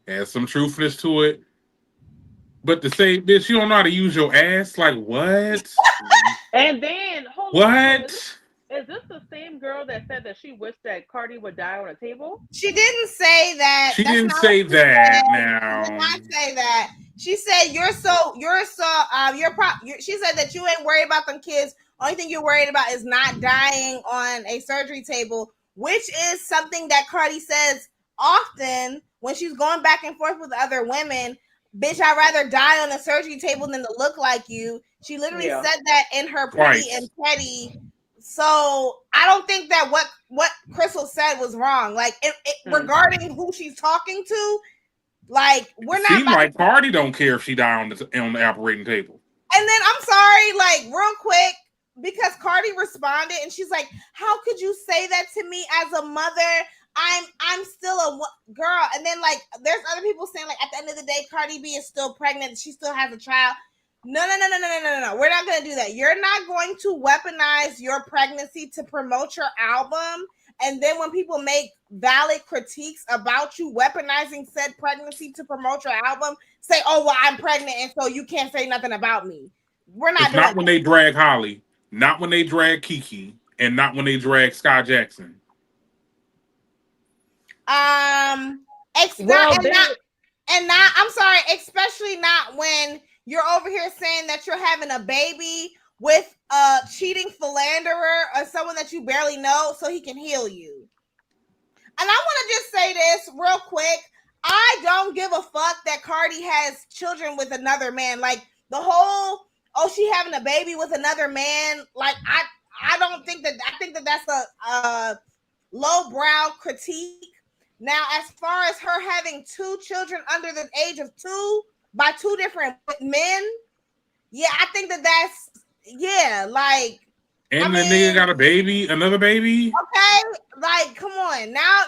[SPEAKER 3] has some truthness to it, but to say, bitch, you don't know how to use your ass, like what?
[SPEAKER 2] And then hold on. Is this the same girl that said that she wished that Cardi would die on a table?
[SPEAKER 1] She didn't say that.
[SPEAKER 3] She didn't say that. Now
[SPEAKER 1] she did not say that. She said she said that you ain't worried about them kids. Only thing you're worried about is not dying on a surgery table, which is something that Cardi says often when she's going back and forth with other women. Bitch, I'd rather die on a surgery table than to look like you. She literally said that in her Pretty and Petty. So I don't think that what Crystal said was wrong. Like regarding who she's talking to, like we're not.
[SPEAKER 3] Seems like Cardi don't care if she die on the operating table.
[SPEAKER 1] And then I'm sorry, like real quick, because Cardi responded and she's like, "How could you say that to me as a mother? I'm still a girl." And then like there's other people saying like at the end of the day, Cardi B is still pregnant. She still has a child. No. We're not going to do that. You're not going to weaponize your pregnancy to promote your album. And then when people make valid critiques about you weaponizing said pregnancy to promote your album, say, "Oh, well, I'm pregnant, and so you can't say nothing about me." We're not doing
[SPEAKER 3] not when they drag Holly, not when they drag Kiki, and not when they drag Sky Jackson.
[SPEAKER 2] Well,
[SPEAKER 1] Not I'm sorry, especially not when you're over here saying that you're having a baby with a cheating philanderer or someone that you barely know so he can heal you. And I want to just say this real quick. I don't give a fuck that Cardi has children with another man. Like the whole, oh, she having a baby with another man. Like I don't think that. I think that that's a lowbrow critique. Now, as far as her having two children under the age of 2 by 2 different men, yeah, I think that that's like.
[SPEAKER 3] And the nigga got a baby, another baby.
[SPEAKER 1] Okay, like come on. Now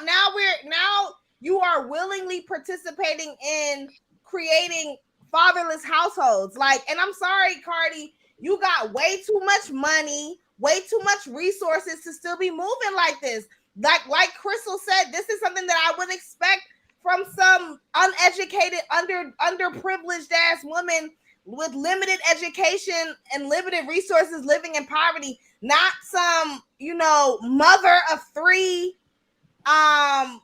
[SPEAKER 1] you are willingly participating in creating fatherless households. Like, and I'm sorry, Cardi, you got way too much money, way too much resources to still be moving like this. Like Crystal said, this is something that I would expect from some uneducated, underprivileged ass woman with limited education and limited resources living in poverty, not some, mother of 3. Come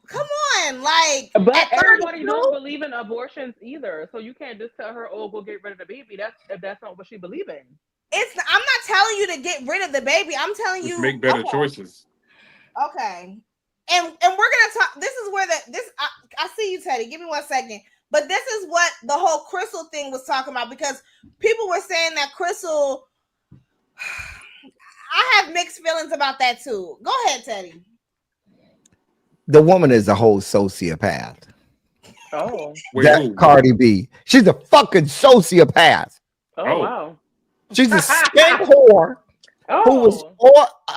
[SPEAKER 1] on, like,
[SPEAKER 2] but everybody don't believe in abortions either, so you can't just tell her, "Oh, go get rid of the baby." That's not what she believes in.
[SPEAKER 1] I'm not telling you to get rid of the baby. I'm telling you
[SPEAKER 3] make better choices.
[SPEAKER 1] Okay, and we're gonna talk. This is where I see you, Teddy. Give me 1 second. But this is what the whole Crystal thing was talking about, because people were saying that Crystal. I have mixed feelings about that too. Go ahead, Teddy.
[SPEAKER 4] The woman is a whole sociopath.
[SPEAKER 2] Oh,
[SPEAKER 4] Cardi B. She's a fucking sociopath.
[SPEAKER 2] Oh, wow.
[SPEAKER 4] She's a skank whore. Who was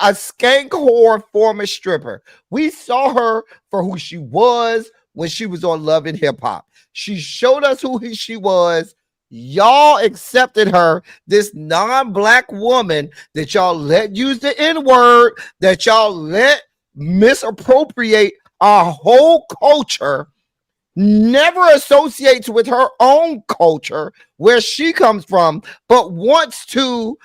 [SPEAKER 4] a skank whore former stripper. We saw her for who she was when she was on Love and Hip Hop. She showed us who she was. Y'all accepted her, this non-black woman that y'all let use the N-word, that y'all let misappropriate our whole culture, never associates with her own culture, where she comes from, but wants to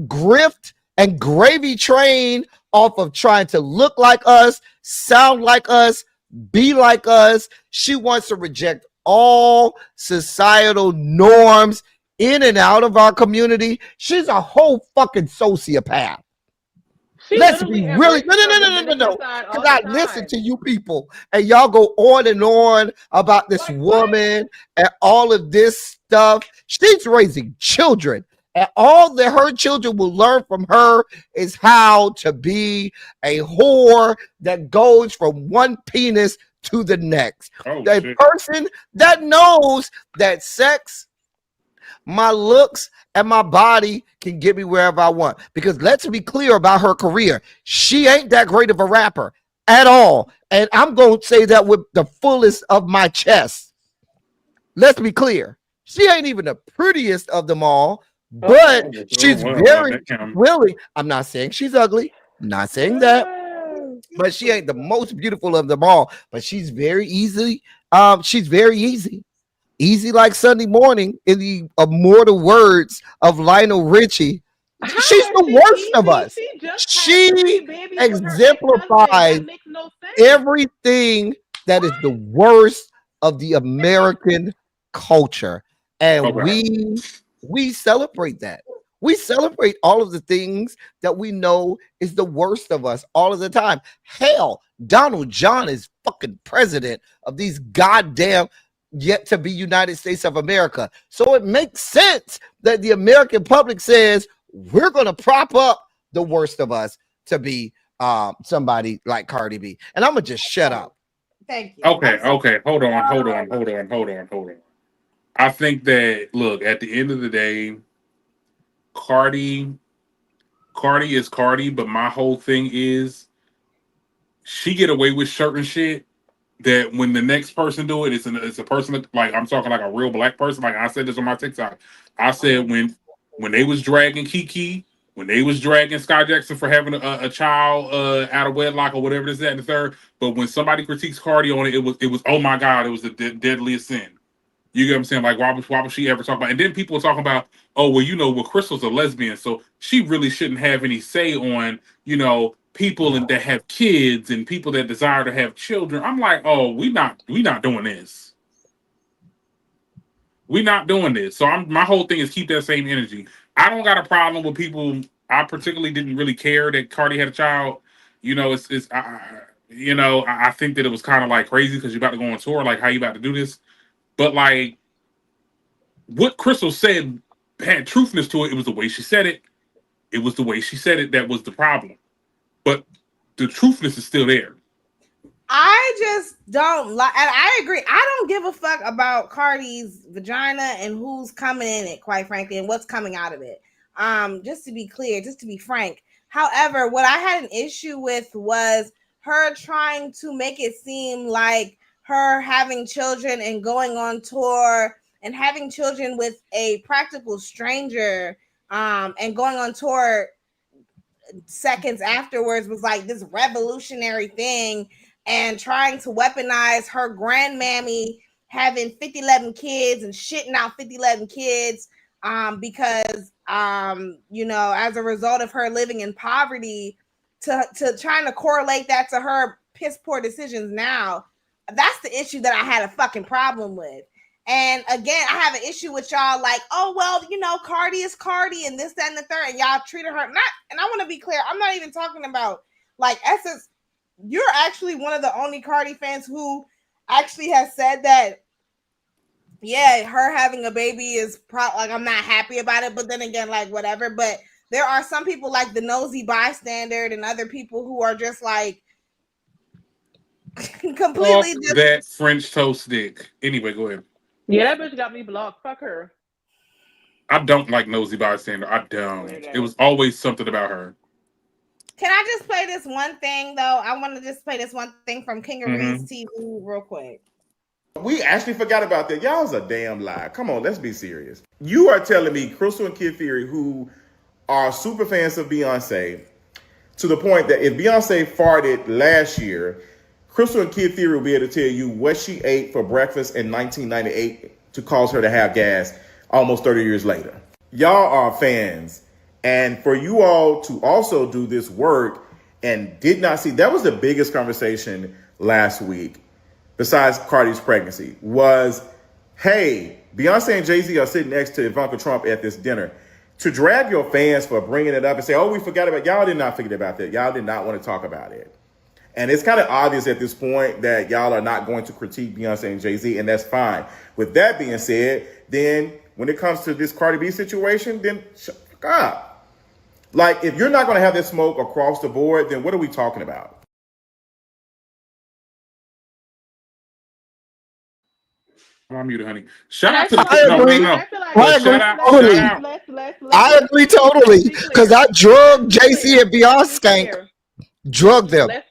[SPEAKER 4] grift and gravy train off of trying to look like us, sound like us, be like us. She wants to reject all societal norms in and out of our community. She's a whole fucking sociopath. Let's be really no. Because I listen to you people and y'all go on and on about this woman and all of this stuff. She's raising children. And all that her children will learn from her is how to be a whore that goes from one penis to the next. A person that knows that sex, my looks, and my body can get me wherever I want. Because let's be clear about her career. She ain't that great of a rapper at all. And I'm going to say that with the fullest of my chest. Let's be clear. She ain't even the prettiest of them all. But she's very willing. I'm not saying she's ugly. I'm not saying that. But she ain't the most beautiful of them all. But she's very easy. She's very easy. Easy like Sunday morning, in the immortal words of Lionel Richie. She's the worst of us. She exemplifies everything that is the worst of the American culture. And we celebrate that. We celebrate all of the things that we know is the worst of us all of the time. Hell, Donald John is fucking president of these goddamn yet to be United States of America. So it makes sense that the American public says we're going to prop up the worst of us to be somebody like Cardi B. And I'm going to just shut up.
[SPEAKER 1] Thank you.
[SPEAKER 3] Okay. Hold on. I think that, look, at the end of the day, Cardi is Cardi, but my whole thing is she get away with certain shit that when the next person do it, it's a person that, like, I'm talking like a real black person. Like I said this on my TikTok. I said when they was dragging Kiki, when they was dragging Sky Jackson for having a child out of wedlock or whatever this, that, and the third. But when somebody critiques Cardi on it, it was oh my God, it was the deadliest sin. You get what I'm saying? Like, why would she ever talk about? And then people are talking about, oh, well, Crystal's a lesbian, so she really shouldn't have any say on, people that have kids and people that desire to have children. I'm like, oh, we not doing this. We not doing this. So my whole thing is keep that same energy. I don't got a problem with people. I particularly didn't really care that Cardi had a child. You know, I think that it was kind of like crazy because you're about to go on tour. Like, how you about to do this? But like, what Crystal said had truthness to it. It was the way she said it. It was the way she said it that was the problem. But the truthness is still there.
[SPEAKER 1] I just don't like, and I agree. I don't give a fuck about Cardi's vagina and who's coming in it, quite frankly, and what's coming out of it. Just to be clear, just to be frank. However, what I had an issue with was her trying to make it seem like her having children and going on tour and having children with a practical stranger, and going on tour seconds afterwards was like this revolutionary thing, and trying to weaponize her grandmammy having 50-11 kids and shitting out 50-11 kids, because as a result of her living in poverty, to trying to correlate that to her piss poor decisions now. That's the issue that I had a fucking problem with. And again, I have an issue with y'all like, oh, well, Cardi is Cardi and this, that, and the third, and y'all treated her not. And I want to be clear, I'm not even talking about like Essence. You're actually one of the only Cardi fans who actually has said that, yeah, her having a baby is like, I'm not happy about it, but then again, like, whatever. But there are some people like the nosy bystander and other people who are just like completely just
[SPEAKER 3] that French toast stick. Anyway, go ahead.
[SPEAKER 2] Yeah, that bitch got me blocked. Fuck her.
[SPEAKER 3] I don't like nosy bystander. I don't. It was always something about her.
[SPEAKER 1] Can I just play this one thing though? I want to just play this one thing from King of Reed's TV real quick.
[SPEAKER 7] We actually forgot about that. Y'all's a damn lie. Come on, let's be serious. You are telling me Crystal and Kid Fury, who are super fans of Beyonce, to the point that if Beyonce farted last year, Crystal and Kid Fury will be able to tell you what she ate for breakfast in 1998 to cause her to have gas almost 30 years later. Y'all are fans. And for you all to also do this work and did not see, that was the biggest conversation last week, besides Cardi's pregnancy, was, hey, Beyonce and Jay-Z are sitting next to Ivanka Trump at this dinner. To drag your fans for bringing it up and say, oh, we forgot about it. Y'all did not forget about that. Y'all did not want to talk about it. And it's kind of obvious at this point that y'all are not going to critique Beyonce and Jay-Z, and that's fine. With that being said, then when it comes to this Cardi B situation, then fuck up. Like, if you're not going to have this smoke across the board, then what are we talking about?
[SPEAKER 3] I'm muted, honey. Shout out to
[SPEAKER 4] I agree. I agree totally. Because I drug Jay-Z and Beyonce. Drug them.
[SPEAKER 2] Let's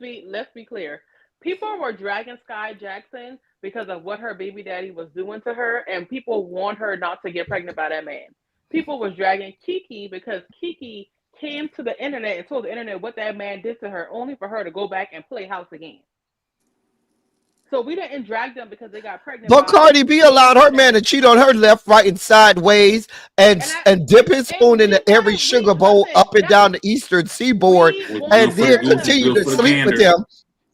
[SPEAKER 2] be clear. People were dragging Sky Jackson because of what her baby daddy was doing to her, and people warned her not to get pregnant by that man. People was dragging Kiki because Kiki came to the internet and told the internet what that man did to her, only for her to go back and play house again. So we didn't drag them because they got pregnant.
[SPEAKER 4] But Cardi B allowed her man to cheat on her left, right, and sideways, and dip his spoon into every sugar bowl up and down the eastern seaboard, and then continue to sleep with him,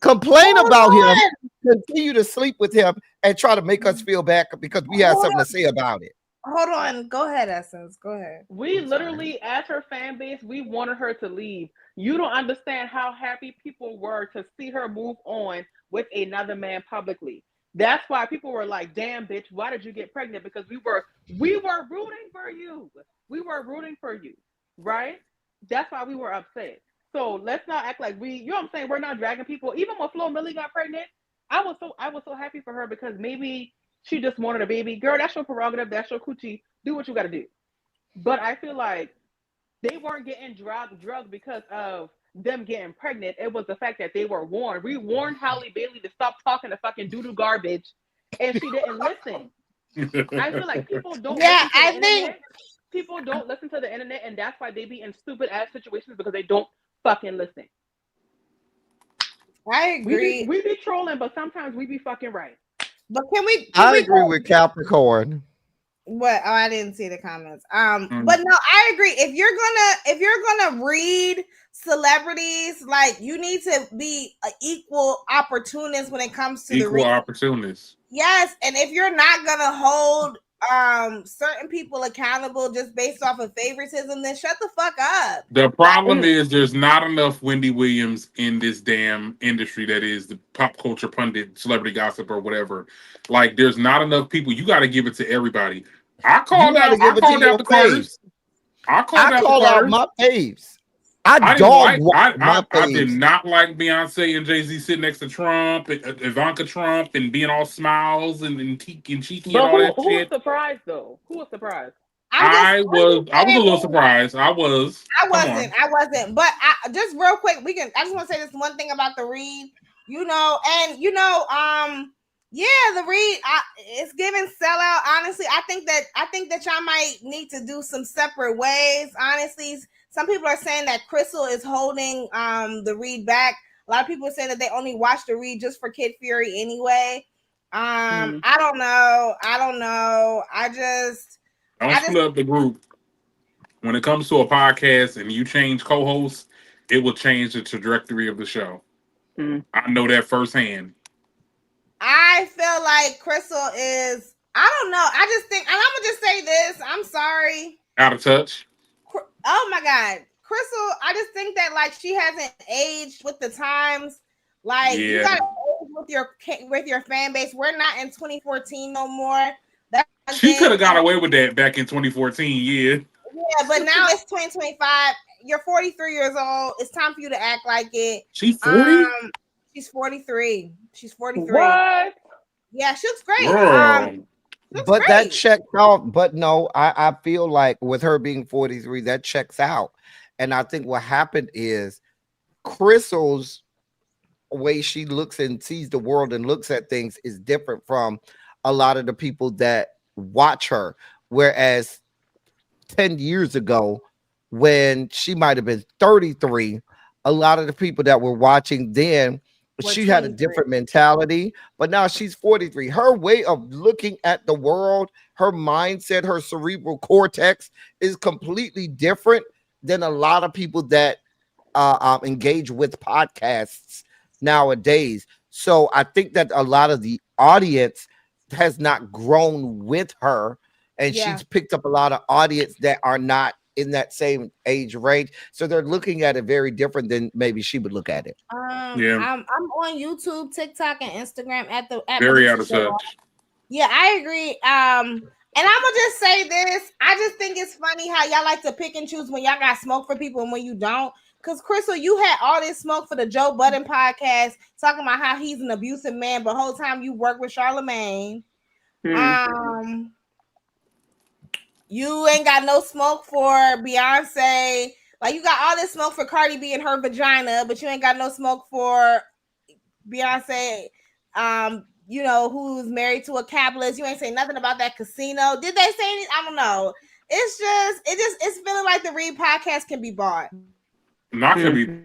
[SPEAKER 4] complain about him, continue to sleep with him, and try to make us feel bad because we had something to say about it.
[SPEAKER 1] Hold on. Go ahead, Essence. Go ahead.
[SPEAKER 2] We literally, as her fan base, we wanted her to leave. You don't understand how happy people were to see her move on with another man publicly. That's why people were like, damn, bitch, why did you get pregnant? Because we were rooting for you. We were rooting for you, right? That's why we were upset. So let's not act like you know what I'm saying? We're not dragging people. Even when Flo Milli got pregnant, I was so happy for her because maybe she just wanted a baby. Girl, that's your prerogative. That's your coochie. Do what you got to do. But I feel like they weren't getting drugged because of them getting pregnant. It was the fact that they were warned. We warned Halle Bailey to stop talking to fucking doo-doo garbage, and she didn't listen. I feel like people don't listen to the internet. People don't listen to the internet, and that's why they be in stupid-ass situations because they don't fucking listen.
[SPEAKER 1] I agree.
[SPEAKER 2] We be trolling, but sometimes we be fucking right.
[SPEAKER 1] But can we
[SPEAKER 4] I agree with Capricorn.
[SPEAKER 1] What? Oh, I didn't see the comments. But no, I agree. If you're gonna read celebrities, like you need to be an equal opportunist when it comes to the
[SPEAKER 3] Equal opportunists.
[SPEAKER 1] Yes, and if you're not gonna hold certain people accountable just based off of favoritism, then shut the fuck up.
[SPEAKER 3] The problem is there's not enough Wendy Williams in this damn industry that is the pop culture pundit, celebrity gossip, or whatever. Like, there's not enough people. You got to give it to everybody. I called out the Carters. I called out my
[SPEAKER 4] faves.
[SPEAKER 3] I did not like Beyonce and Jay-Z sitting next to Trump, and Ivanka Trump, and being all smiles and cheeky and all that
[SPEAKER 2] who
[SPEAKER 3] shit.
[SPEAKER 2] Who was surprised though? Who was surprised?
[SPEAKER 3] I was a little surprised. I wasn't.
[SPEAKER 1] But just real quick, I just want to say this one thing about the read, the read, it's giving sellout. Honestly, I think that y'all might need to do some separate ways. Honestly, some people are saying that Crystal is holding the read back. A lot of people are saying that they only watch the read just for Kid Fury anyway. I don't know.
[SPEAKER 3] Don't split up the group. When it comes to a podcast and you change co-hosts, it will change the trajectory of the show. I know that firsthand.
[SPEAKER 1] I feel like Crystal is, I don't know. I just think, and I'm going to just say this. I'm sorry.
[SPEAKER 3] Out of touch.
[SPEAKER 1] Oh my God. Crystal, I just think that like she hasn't aged with the times. Like you got to age with your fan base. We're not in 2014 no more.
[SPEAKER 3] She could have got away with that back in 2014,
[SPEAKER 1] yeah, but now it's 2025. You're 43 years old. It's time for you to act like it.
[SPEAKER 3] She's 40?
[SPEAKER 1] She's 43. She's 43.
[SPEAKER 2] What?
[SPEAKER 1] Yeah, she looks great.
[SPEAKER 4] But that checks out. But no, I feel like with her being 43, that checks out. And I think what happened is Crystal's way she looks and sees the world and looks at things is different from a lot of the people that watch her. Whereas 10 years ago, when she might have been 33, a lot of the people that were watching then, she had a different mentality, but now she's 43. Her way of looking at the world, her mindset, her cerebral cortex is completely different than a lot of people that engage with podcasts nowadays. So I think that a lot of the audience has not grown with her, and she's picked up a lot of audience that are not in that same age range, so they're looking at it very different than maybe she would look at it.
[SPEAKER 1] I'm on YouTube, TikTok, and Instagram at
[SPEAKER 3] very out of touch.
[SPEAKER 1] Yeah, I agree. And I'm gonna just say this: I just think it's funny how y'all like to pick and choose when y'all got smoke for people and when you don't. Because Crystal, you had all this smoke for the Joe Budden podcast, talking about how he's an abusive man, but the whole time you work with Charlemagne. You ain't got no smoke for Beyonce. Like, you got all this smoke for Cardi B and her vagina, but you ain't got no smoke for Beyonce, who's married to a capitalist. You ain't say nothing about that casino. Did they say anything? I don't know. It's feeling like the Read podcast can be bought.
[SPEAKER 3] Not gonna be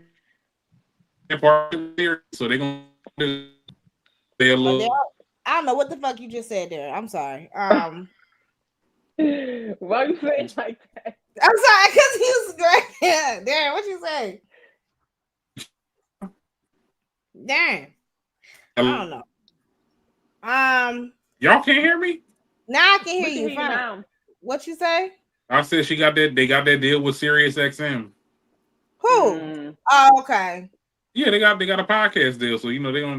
[SPEAKER 3] so they're gonna do a little.
[SPEAKER 1] I don't know what the fuck you just said there. I'm sorry.
[SPEAKER 2] Why you say it like that?
[SPEAKER 1] I'm sorry, because he was great. Yeah, Darren, what you say? Darren, I don't know.
[SPEAKER 3] Y'all can't hear me?
[SPEAKER 1] Now I can hear you. Fine. What you say?
[SPEAKER 3] I said they got that deal with Sirius XM.
[SPEAKER 1] Who? Oh, okay.
[SPEAKER 3] Yeah, they got a podcast deal, so they're gonna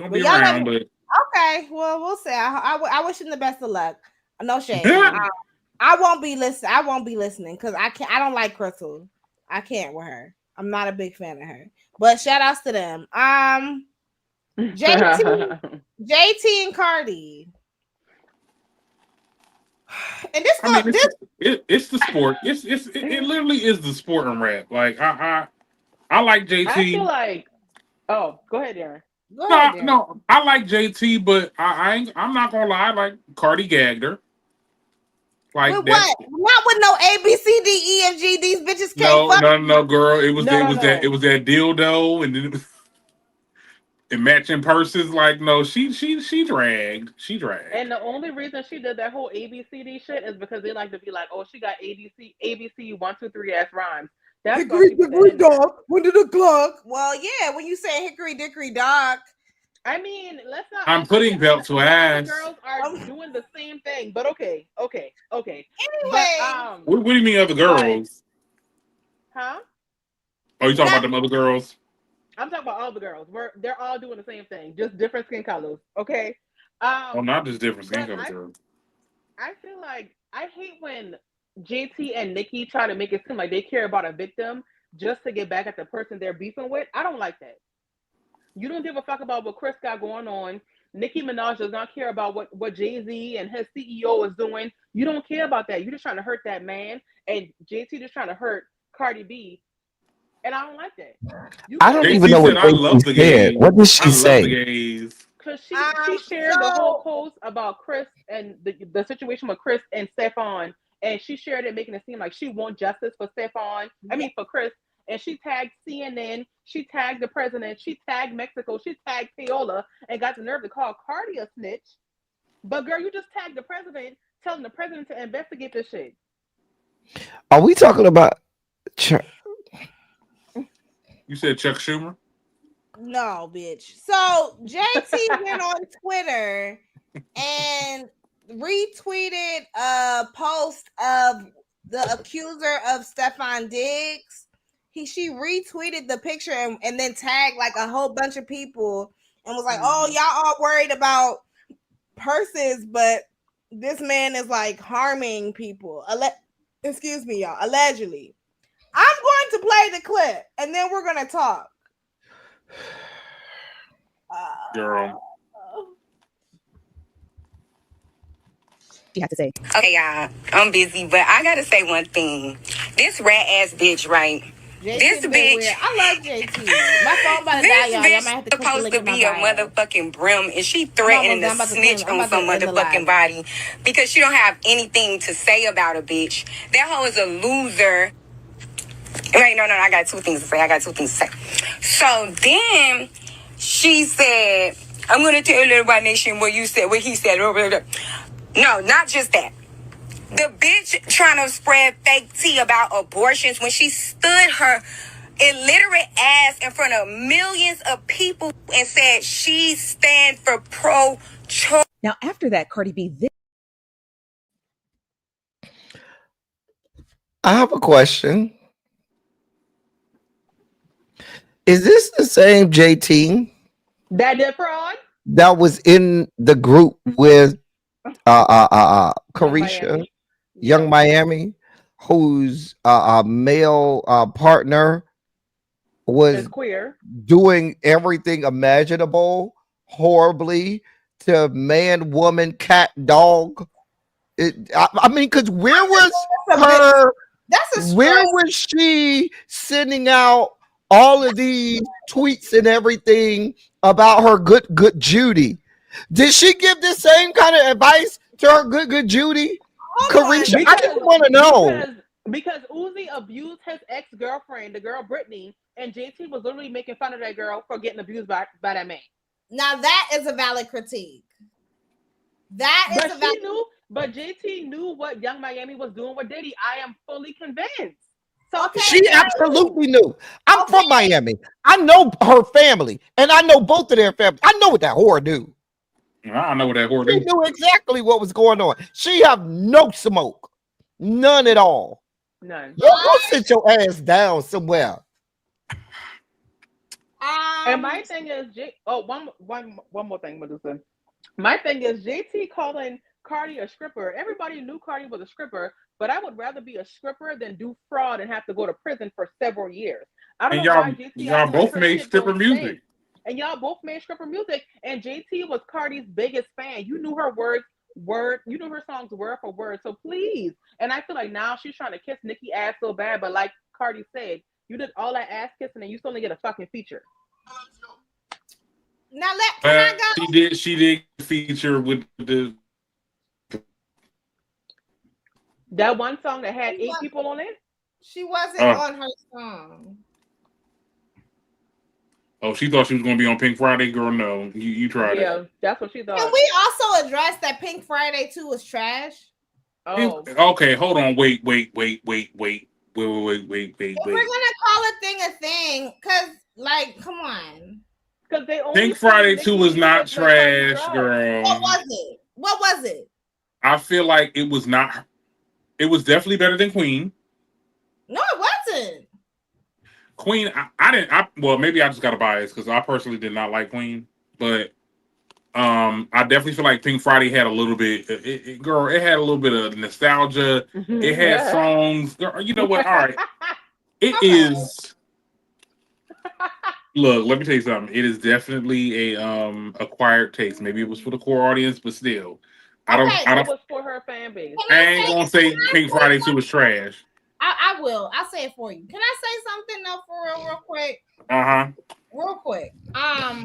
[SPEAKER 3] be around, but.
[SPEAKER 1] Okay, well, we'll see. I wish him the best of luck. No shame. I won't be listening because I don't like Crystal. I can't with her. I'm not a big fan of her. But shout outs to them. JT and Cardi. And
[SPEAKER 3] it's the sport. It literally is the sport and rap. Like I like JT.
[SPEAKER 2] I feel like. Oh, go ahead, Darren.
[SPEAKER 3] No, I like JT, but I'm not gonna lie. Like Cardi gagged her. Like
[SPEAKER 1] with what? Not with no A B C D E F G. These bitches can't.
[SPEAKER 3] No, girl. It was that dildo, and then And matching purses, like no, she dragged. She
[SPEAKER 2] And
[SPEAKER 3] dragged.
[SPEAKER 2] the only reason she did that whole ABCD shit is because they like to be like, oh, she got ABC 1 2 3 ass rhymes. That's why
[SPEAKER 6] Hickory
[SPEAKER 2] she put that
[SPEAKER 6] dickory
[SPEAKER 2] in there.
[SPEAKER 6] dock, when did the clock?
[SPEAKER 1] Well, yeah, when you say hickory dickory dock,
[SPEAKER 2] I mean, let's not
[SPEAKER 3] I'm
[SPEAKER 2] act like
[SPEAKER 3] putting belt to
[SPEAKER 2] the other
[SPEAKER 3] ass.
[SPEAKER 2] girls are doing the same thing. But okay. But
[SPEAKER 1] anyway,
[SPEAKER 3] What do you mean, other
[SPEAKER 2] but
[SPEAKER 3] girls?
[SPEAKER 2] huh?
[SPEAKER 3] Oh, you talking
[SPEAKER 1] not
[SPEAKER 3] about them other girls?
[SPEAKER 2] I'm talking about all the girls. They're all doing the same thing, just different skin colors. Okay.
[SPEAKER 3] Oh,
[SPEAKER 2] Um,
[SPEAKER 3] not just different skin
[SPEAKER 2] but
[SPEAKER 3] colors. Girls.
[SPEAKER 2] I feel like I hate when JT and Nikki try to make it seem like they care about a victim just to get back at the person they're beefing with. I don't like that. You don't give a fuck about what Chris got going on. Nicki Minaj does not care about what Jay-Z and his CEO is doing. You don't care about that. You're just trying to hurt that man. And JT just trying to hurt Cardi B. And I don't like that. You
[SPEAKER 4] I
[SPEAKER 2] can't
[SPEAKER 4] don't
[SPEAKER 2] make
[SPEAKER 4] even
[SPEAKER 3] JT
[SPEAKER 4] know
[SPEAKER 2] it
[SPEAKER 4] what
[SPEAKER 3] said, "I
[SPEAKER 2] seem
[SPEAKER 4] JT
[SPEAKER 3] love the
[SPEAKER 4] said.
[SPEAKER 3] gays.
[SPEAKER 4] What did she
[SPEAKER 3] I love the
[SPEAKER 4] say?
[SPEAKER 3] gays."
[SPEAKER 2] because she shared the whole
[SPEAKER 1] so
[SPEAKER 2] post about Chris and the situation with Chris and Stefan, and she shared it, making it seem like she wants justice for Stefan. I
[SPEAKER 1] yeah,
[SPEAKER 2] mean for Chris, and she tagged CNN, she tagged the president, she tagged Mexico, she tagged Paola, and got the nerve to call Cardi a snitch. But girl, you just tagged the president, telling the president to investigate this shit.
[SPEAKER 4] Are we talking about?
[SPEAKER 3] You said Chuck Schumer.
[SPEAKER 1] no, bitch. So JT went on Twitter and retweeted a post of the accuser of Stefan Diggs. She retweeted the picture and then tagged like a whole bunch of people and was like, "Oh,
[SPEAKER 2] Mm-hmm.
[SPEAKER 1] y'all all worried about purses, but this man is like harming people." Excuse me, y'all. Allegedly. I'm going to play the clip and then we're gonna talk.
[SPEAKER 3] Girl.
[SPEAKER 8] You have to say. Okay, y'all. I'm busy, but I gotta say one thing. This rat ass bitch, right?
[SPEAKER 1] JT
[SPEAKER 8] This
[SPEAKER 1] a bit
[SPEAKER 8] bitch.
[SPEAKER 1] weird. I love JT. My phone about to die,
[SPEAKER 8] This
[SPEAKER 1] y'all. Y'all
[SPEAKER 8] bitch
[SPEAKER 1] might have to click the
[SPEAKER 8] supposed
[SPEAKER 1] link
[SPEAKER 8] to
[SPEAKER 1] in my
[SPEAKER 8] be a
[SPEAKER 1] bio.
[SPEAKER 8] motherfucking brim, and she
[SPEAKER 1] I'm
[SPEAKER 8] threatening
[SPEAKER 1] almost
[SPEAKER 8] to
[SPEAKER 1] done. I'm about to claim.
[SPEAKER 8] snitch
[SPEAKER 1] I'm
[SPEAKER 8] on
[SPEAKER 1] about to
[SPEAKER 8] some
[SPEAKER 1] end the
[SPEAKER 8] motherfucking
[SPEAKER 1] live.
[SPEAKER 8] body because she don't have anything to say about a bitch. That hoe is a loser. Wait, no, I got two things to say. So then she said, I'm gonna tell Little White Nation what you said, what he said. No, not just that. The bitch trying to spread fake tea about abortions when she stood her illiterate ass in front of millions of people and said she stand for pro-choice.
[SPEAKER 9] Now, after that, Cardi B.
[SPEAKER 4] I have a question. Is this the same JT
[SPEAKER 2] That did fraud.
[SPEAKER 4] that was in the group with
[SPEAKER 2] Young
[SPEAKER 4] Carisha,
[SPEAKER 2] Miami.
[SPEAKER 4] Young
[SPEAKER 2] Yep.
[SPEAKER 4] Miami, whose male partner
[SPEAKER 2] Is
[SPEAKER 4] was
[SPEAKER 2] queer.
[SPEAKER 4] doing everything imaginable horribly to man, woman, cat, dog? I mean, because where was
[SPEAKER 1] That's a bit.
[SPEAKER 4] her?
[SPEAKER 1] That's a
[SPEAKER 4] Where
[SPEAKER 1] stretch.
[SPEAKER 4] was she sending out all of these tweets and everything about her good Judy? Did she give the same kind of advice to her good Judy?
[SPEAKER 1] Hold on.
[SPEAKER 4] Carisha, I just
[SPEAKER 2] Because
[SPEAKER 4] want to know.
[SPEAKER 2] because because Uzi abused his ex-girlfriend, the girl Brittany, and JT was literally making fun of that girl for getting abused by that man.
[SPEAKER 1] Now that is a valid critique. That is
[SPEAKER 2] But
[SPEAKER 1] a
[SPEAKER 2] she
[SPEAKER 1] valid.
[SPEAKER 2] knew, but JT knew what Young Miami was doing with Diddy. I am fully convinced. So
[SPEAKER 1] Okay,
[SPEAKER 4] She
[SPEAKER 2] clearly,
[SPEAKER 4] absolutely knew. I'm
[SPEAKER 1] okay.
[SPEAKER 4] from Miami. I know her family, and I know both of their families. I know what that whore do.
[SPEAKER 3] I know what that whore
[SPEAKER 4] She
[SPEAKER 3] do.
[SPEAKER 4] knew exactly what was going on. She have no smoke, none at all.
[SPEAKER 2] none.
[SPEAKER 4] Go sit your ass down somewhere.
[SPEAKER 2] And my thing is, one more thing, Medusa. My thing is JT calling Cardi a stripper. Everybody knew Cardi was a stripper, but I would rather be a stripper than do fraud and have to go to prison for several years. I don't
[SPEAKER 3] And
[SPEAKER 2] know why
[SPEAKER 3] y'all,
[SPEAKER 2] JT
[SPEAKER 3] y'all
[SPEAKER 2] acting like
[SPEAKER 3] both
[SPEAKER 2] her
[SPEAKER 3] made
[SPEAKER 2] shit
[SPEAKER 3] stripper
[SPEAKER 2] don't
[SPEAKER 3] music.
[SPEAKER 2] stink. And y'all both made stripper music, and JT was Cardi's biggest fan. You knew her you knew her songs word for word. So please, and I feel like now she's trying to kiss Nicki ass so bad, but like Cardi said, you did all that ass kissing and you still didn't get a fucking feature.
[SPEAKER 1] Now can I go?
[SPEAKER 3] She did feature with the.
[SPEAKER 2] That one song that had
[SPEAKER 1] She
[SPEAKER 2] 8 people on it.
[SPEAKER 1] She wasn't
[SPEAKER 3] Oh,
[SPEAKER 1] on her song.
[SPEAKER 3] Oh, she thought she was going to be on Pink Friday? Girl, no. You tried it.
[SPEAKER 2] Yeah, that's what she thought.
[SPEAKER 1] Can we also address that Pink Friday 2 was trash?
[SPEAKER 2] Oh.
[SPEAKER 3] Okay, hold on. Wait.
[SPEAKER 1] If we're gonna call a thing, cause like, come on.
[SPEAKER 2] Because they only
[SPEAKER 3] Pink Friday 2 was not trash, girl.
[SPEAKER 1] What was it?
[SPEAKER 3] I feel like it was not. It was definitely better than Queen.
[SPEAKER 1] No, it wasn't.
[SPEAKER 3] Queen, I didn't. Well, maybe I just got a bias because I personally did not like Queen, but I definitely feel like Pink Friday had a little bit. Girl, it had a little bit of nostalgia. It had songs. Girl, you know what? All right, it is. Look, let me tell you something. It is definitely a acquired taste. Maybe it was for the core audience, but still, I don't.
[SPEAKER 2] It was for her fan base.
[SPEAKER 3] I ain't gonna say Pink Friday 2 was trash.
[SPEAKER 1] I will. I'll say it for you. Can I say something though, for real quick? Real quick. I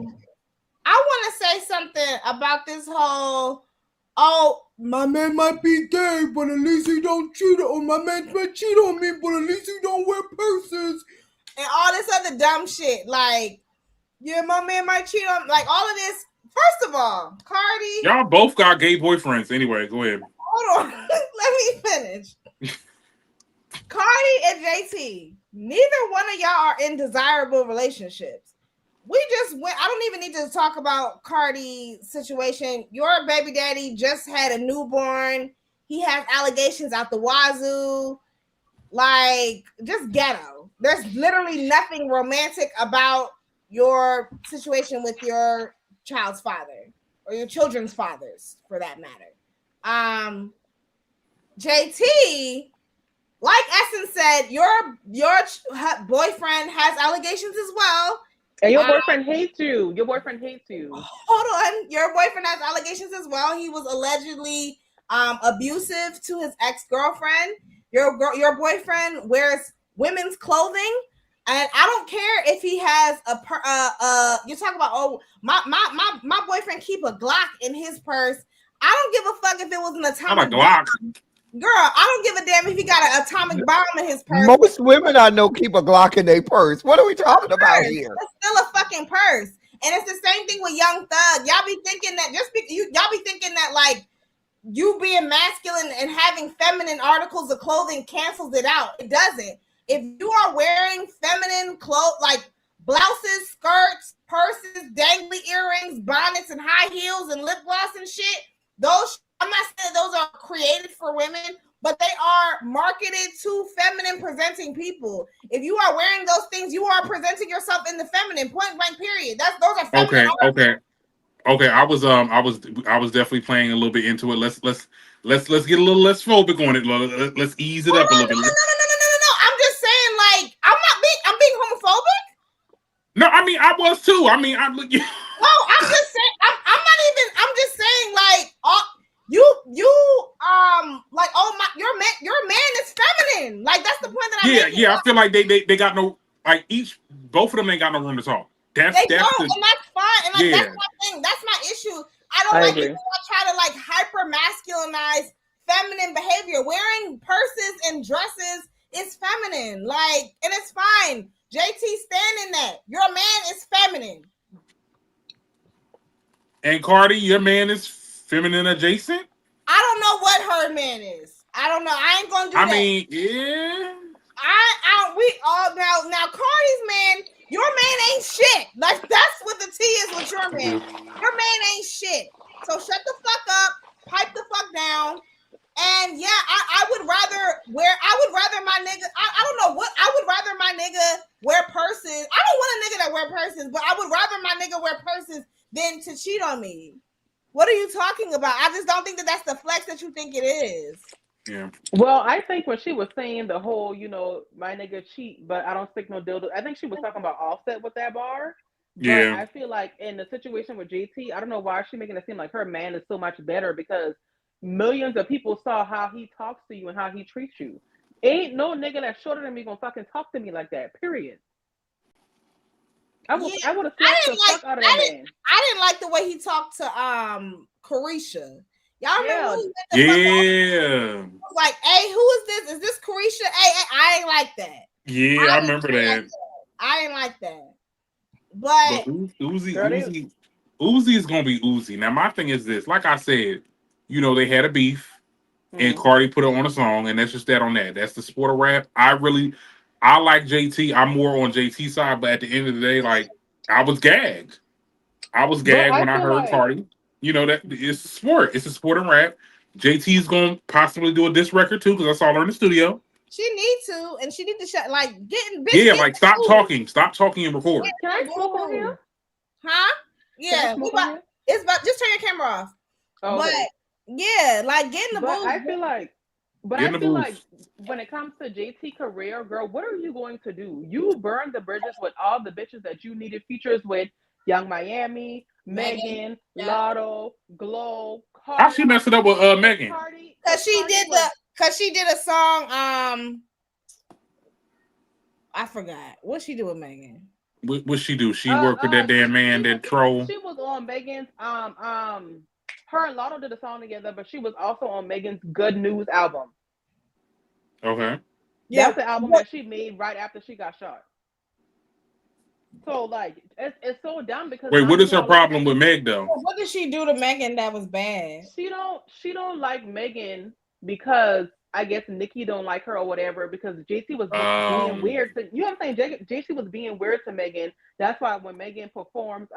[SPEAKER 1] want to say something about this whole. Oh, my man might be gay, but at least he don't cheat. Or my man might cheat on me, but at least he don't wear purses. And all this other dumb shit. Like, yeah, my man might cheat on. Like, all of this. First of all, Cardi.
[SPEAKER 3] Y'all both got gay boyfriends. Anyway, go ahead.
[SPEAKER 1] Hold on. Let me finish. Cardi and JT, neither one of y'all are in desirable relationships. We just went. I don't even need to talk about Cardi's situation. Your baby daddy just had a newborn. He has allegations out the wazoo. Like, just ghetto. There's literally nothing romantic about your situation with your child's father or your children's fathers, for that matter. JT, like Essence said, your boyfriend has allegations as well.
[SPEAKER 2] And your boyfriend hates you. Your boyfriend hates you.
[SPEAKER 1] Hold on. Your boyfriend has allegations as well. He was allegedly abusive to his ex-girlfriend. Your boyfriend wears women's clothing. And I don't care if he has you're talking about, my boyfriend keep a Glock in his purse. I don't give a fuck if it was an atomic
[SPEAKER 3] Glock.
[SPEAKER 1] Girl, I don't give a damn if he got an atomic bomb in his purse.
[SPEAKER 4] Most women I know keep a Glock in their purse. What are we talking about here?
[SPEAKER 1] It's still a fucking purse. And it's the same thing with Young Thug. Y'all be thinking that y'all be thinking that like you being masculine and having feminine articles of clothing cancels it out. It doesn't. If you are wearing feminine clothes like blouses, skirts, purses, dangly earrings, bonnets, and high heels and lip gloss and shit, I'm not saying those are created for women, but they are marketed to feminine presenting people. If you are wearing those things, you are presenting yourself in the feminine, point blank, period. Those are feminine.
[SPEAKER 3] Okay. I was definitely playing a little bit into it. Let's get a little less phobic on it. Let's ease it up a little bit.
[SPEAKER 1] No. I'm just saying, like, I'm being homophobic.
[SPEAKER 3] No, I mean I was too. I mean I'm just
[SPEAKER 1] saying. I'm just saying, like, like, oh my, your man is feminine. Like, that's the point that I'm making.
[SPEAKER 3] Yeah. I feel like they got no, like, both of them ain't got no room to talk.
[SPEAKER 1] And that's fine. And like, that's my thing. That's my issue. I don't like people that try to like hyper masculinize feminine behavior. Wearing purses and dresses is feminine. Like, and it's fine. JT stand in that. Your man is feminine.
[SPEAKER 3] And Cardi, your man is feminine adjacent?
[SPEAKER 1] I don't know what her man is. I don't know. I ain't gonna do that.
[SPEAKER 3] I mean, yeah.
[SPEAKER 1] We all now Cardi's man, your man ain't shit. Like, that's what the T is with your man. Your man ain't shit. So shut the fuck up, pipe the fuck down. And yeah, I would rather my nigga, I don't know what, I would rather my nigga wear purses. I don't want a nigga that wear purses, but I would rather my nigga wear purses than to cheat on me. What are you talking about? I just don't think that that's the flex that you think it is.
[SPEAKER 3] Yeah.
[SPEAKER 2] Well, I think when she was saying the whole, my nigga cheat, but I don't stick no dildo, I think she was talking about Offset with that bar.
[SPEAKER 3] Yeah.
[SPEAKER 2] But I feel like in the situation with JT, I don't know why she's making it seem like her man is so much better, because millions of people saw how he talks to you and how he treats you. Ain't no nigga that's shorter than me gonna fucking talk to me like that, period. I would have slapped the fuck out of that man. I
[SPEAKER 1] didn't like the way he talked to Carisha. Y'all remember?
[SPEAKER 3] Yeah.
[SPEAKER 1] Like, hey, who is this? Is this Carisha? Hey, I ain't like that.
[SPEAKER 3] Yeah, I remember that.
[SPEAKER 1] I ain't like that. But
[SPEAKER 3] Uzi is gonna be Uzi. Now my thing is this: like I said, they had a beef, and Cardi put it on a song, and that's just that on that. That's the sport of rap. I like JT. I'm more on JT side, but at the end of the day, like I was gagged. I was
[SPEAKER 2] But
[SPEAKER 3] gagged
[SPEAKER 2] I
[SPEAKER 3] when I
[SPEAKER 2] feel
[SPEAKER 3] heard
[SPEAKER 2] like,
[SPEAKER 3] Cardi. That it's sport. It's a sport in rap. JT is gonna possibly do a diss record too because I saw her in the studio.
[SPEAKER 1] she needs to, and she needs to shut getting bitch.
[SPEAKER 3] Yeah,
[SPEAKER 1] Get
[SPEAKER 3] like stop talking and record.
[SPEAKER 2] can I smoke on here?
[SPEAKER 1] Huh?
[SPEAKER 2] Can I
[SPEAKER 1] Yeah,
[SPEAKER 2] smoke on here?
[SPEAKER 1] it's about just turn your camera off.
[SPEAKER 2] Oh, okay.
[SPEAKER 1] But yeah, like get in the booth.
[SPEAKER 2] I feel like when it comes to JT career, girl, what are you going to do? You burned the bridges with all the bitches that you needed features with. Young Miami, Megan, Lotto, Glow, Cardi.
[SPEAKER 3] How she messed it up with Megan?
[SPEAKER 1] Cause she did a song. I forgot what she did with Megan.
[SPEAKER 3] What she do? She worked with that damn man, that troll.
[SPEAKER 2] She was on Megan's her and Lotto did a song together, but she was also on Megan's Good News album.
[SPEAKER 3] Okay.
[SPEAKER 2] That's the album that she made right after she got shot. So like it's so dumb because
[SPEAKER 3] wait, what is her problem with Meg though?
[SPEAKER 1] What did she do to Megan that was bad?
[SPEAKER 2] She don't like Megan because I guess Nikki don't like her or whatever because JC was being weird. You know what I'm saying? JC was being weird to Megan. That's why when Megan performs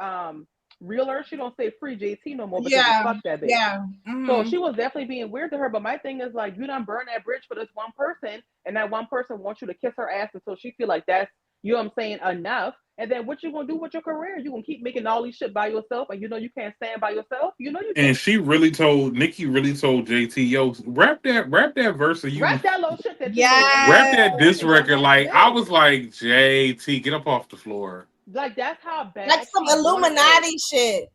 [SPEAKER 2] Realer, she don't say free JT no more because fuck that bitch.
[SPEAKER 1] Yeah. Mm-hmm.
[SPEAKER 2] So she was definitely being weird to her. But my thing is like you done burn that bridge for this one person, and that one person wants you to kiss her ass until she feel like that's, you know what I'm saying, enough. And then what you gonna do with your career? You gonna keep making all these shit by yourself, and you can't stand by yourself. You can't.
[SPEAKER 3] And Nikki really told JT, yo, rap that verse of you.
[SPEAKER 2] Rap that little shit that
[SPEAKER 3] rap that diss record. Like I was like, JT, get up off the floor.
[SPEAKER 2] Like that's how bad.
[SPEAKER 1] Like some Illuminati shit.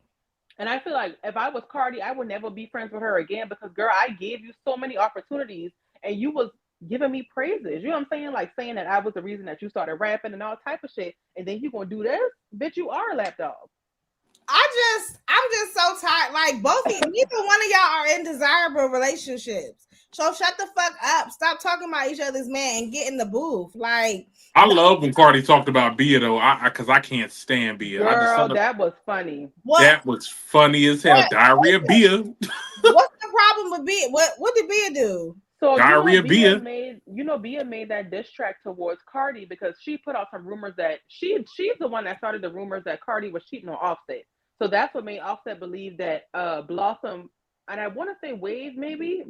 [SPEAKER 2] And I feel like if I was Cardi, I would never be friends with her again because girl, I gave you so many opportunities, and you was giving me praises. You know what I'm saying? Like saying that I was the reason that you started rapping and all type of shit. And then you gonna do this? Bitch, you are a lapdog.
[SPEAKER 1] I'm just so tired. Like neither one of y'all are in desirable relationships. So shut the fuck up. Stop talking about each other's man and get in the booth. Like
[SPEAKER 3] I love when Cardi talked about Bia though, because I can't stand Bia.
[SPEAKER 2] Girl, that was funny.
[SPEAKER 3] That was funny as hell. Diarrhea Bia.
[SPEAKER 1] What's the problem with Bia? What did Bia do?
[SPEAKER 2] So
[SPEAKER 3] Diarrhea
[SPEAKER 2] Bia made that diss track towards Cardi because she put out some rumors that she's the one that started the rumors that Cardi was cheating on Offset. So that's what made Offset believe that Blossom, and I want to say Wave, maybe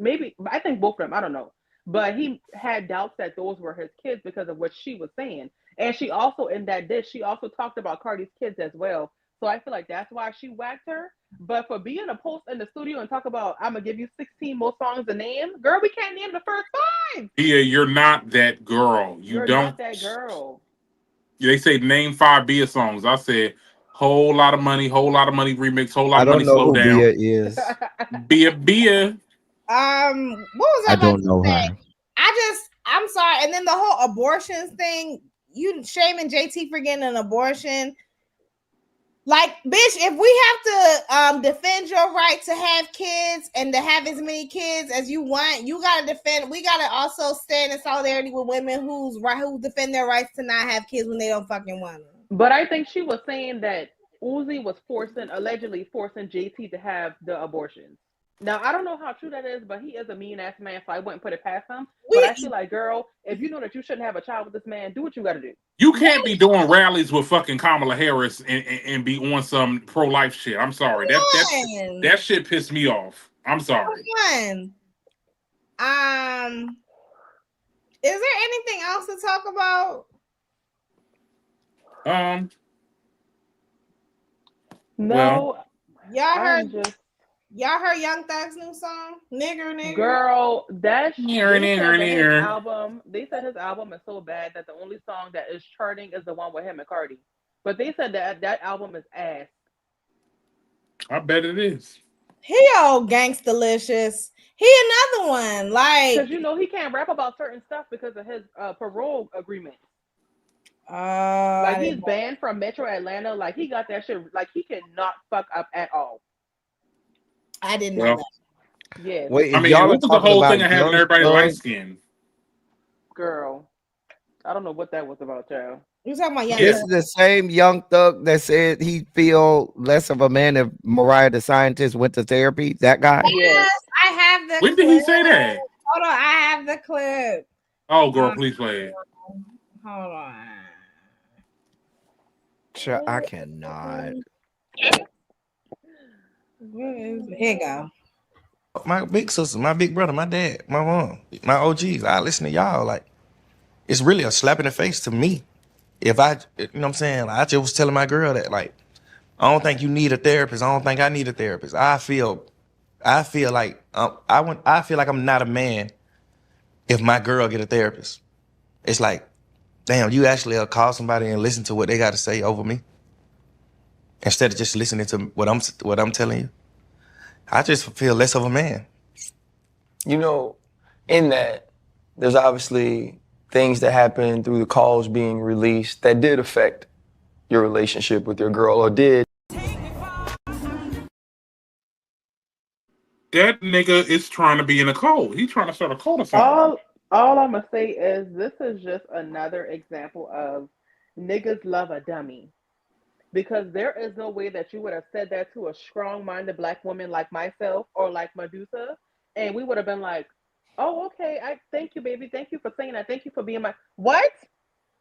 [SPEAKER 2] I think both of them, I don't know, but he had doubts that those were his kids because of what she was saying. And she also in that diss, she also talked about Cardi's kids as well. So I feel like that's why she whacked her. But for being a post in the studio and talk about, I'm going to give you 16 more songs to name, girl, we can't name the first 5.
[SPEAKER 3] Yeah, you're not that girl. You're not
[SPEAKER 2] that girl.
[SPEAKER 3] They say name 5 Bia songs. I said, whole lot of money remix, whole lot of money slow down.
[SPEAKER 4] Bia is.
[SPEAKER 3] Bia.
[SPEAKER 1] What was I
[SPEAKER 4] don't know her.
[SPEAKER 1] I'm sorry. And then the whole abortions thing, you shaming JT for getting an abortion. Like, bitch, if we have to defend your right to have kids and to have as many kids as you want, you gotta defend. We gotta also stand in solidarity with women who defend their rights to not have kids when they don't fucking want them.
[SPEAKER 2] But I think she was saying that Uzi was allegedly forcing JT to have the abortions. Now, I don't know how true that is, but he is a mean-ass man, so I wouldn't put it past him. But I feel like, girl, if you know that you shouldn't have a child with this man, do what you got to do.
[SPEAKER 3] You can't be doing rallies with fucking Kamala Harris and be on some pro-life shit. I'm sorry. That shit pissed me off. I'm sorry.
[SPEAKER 1] Is there anything else to talk about?
[SPEAKER 2] No.
[SPEAKER 1] Well, y'all heard Young Thug's new song, Nigger.
[SPEAKER 2] Girl, that album. They said his album is so bad that the only song that is charting is the one with him and Cardi. But they said that album is ass.
[SPEAKER 3] I bet it is.
[SPEAKER 1] He old gangstalicious. He another one, like
[SPEAKER 2] because he can't rap about certain stuff because of his parole agreement. He's banned from Metro Atlanta. Like he got that shit. Like he cannot fuck up at all.
[SPEAKER 1] I didn't know that.
[SPEAKER 2] Yeah.
[SPEAKER 4] Wait,
[SPEAKER 3] I mean, what was the whole thing of having everybody light skin?
[SPEAKER 2] Girl, I don't know what that was about, child.
[SPEAKER 1] You talking about Young
[SPEAKER 4] This
[SPEAKER 3] Yeah.
[SPEAKER 4] is
[SPEAKER 1] Thug?
[SPEAKER 4] the same Young Thug that said he feel less of a man if Mariah the Scientist went to therapy. That guy.
[SPEAKER 2] Yes.
[SPEAKER 1] Yes, I have the
[SPEAKER 3] When did he
[SPEAKER 1] clip.
[SPEAKER 3] say that?
[SPEAKER 1] Hold on, I have the clip.
[SPEAKER 3] Oh, girl, please play it.
[SPEAKER 1] Hold on.
[SPEAKER 4] I cannot.
[SPEAKER 1] Here you go.
[SPEAKER 9] My big sister, my big brother, my dad, my mom, my OGs. I listen to y'all. Like, it's really a slap in the face to me. If I, you know what I'm saying? I just was telling my girl that, like, I don't think you need a therapist. I don't think I need a therapist. I feel like I feel like I'm not a man if my girl get a therapist. It's like, damn, you actually call somebody and listen to what they got to say over me instead of just listening to what I'm telling you. I just feel less of a man.
[SPEAKER 10] You know, in that, there's obviously things that happen through the calls being released that did affect your relationship with your girl, or did.
[SPEAKER 3] That nigga is trying to be in a cult. He's trying to start a cult or something.
[SPEAKER 2] All I'm gonna say is this is just another example of niggas love a dummy. Because there is no way that you would have said that to a strong-minded black woman like myself or like Medusa, and we would have been like, "Oh, okay. I thank you, baby. Thank you for saying that. Thank you for being my what?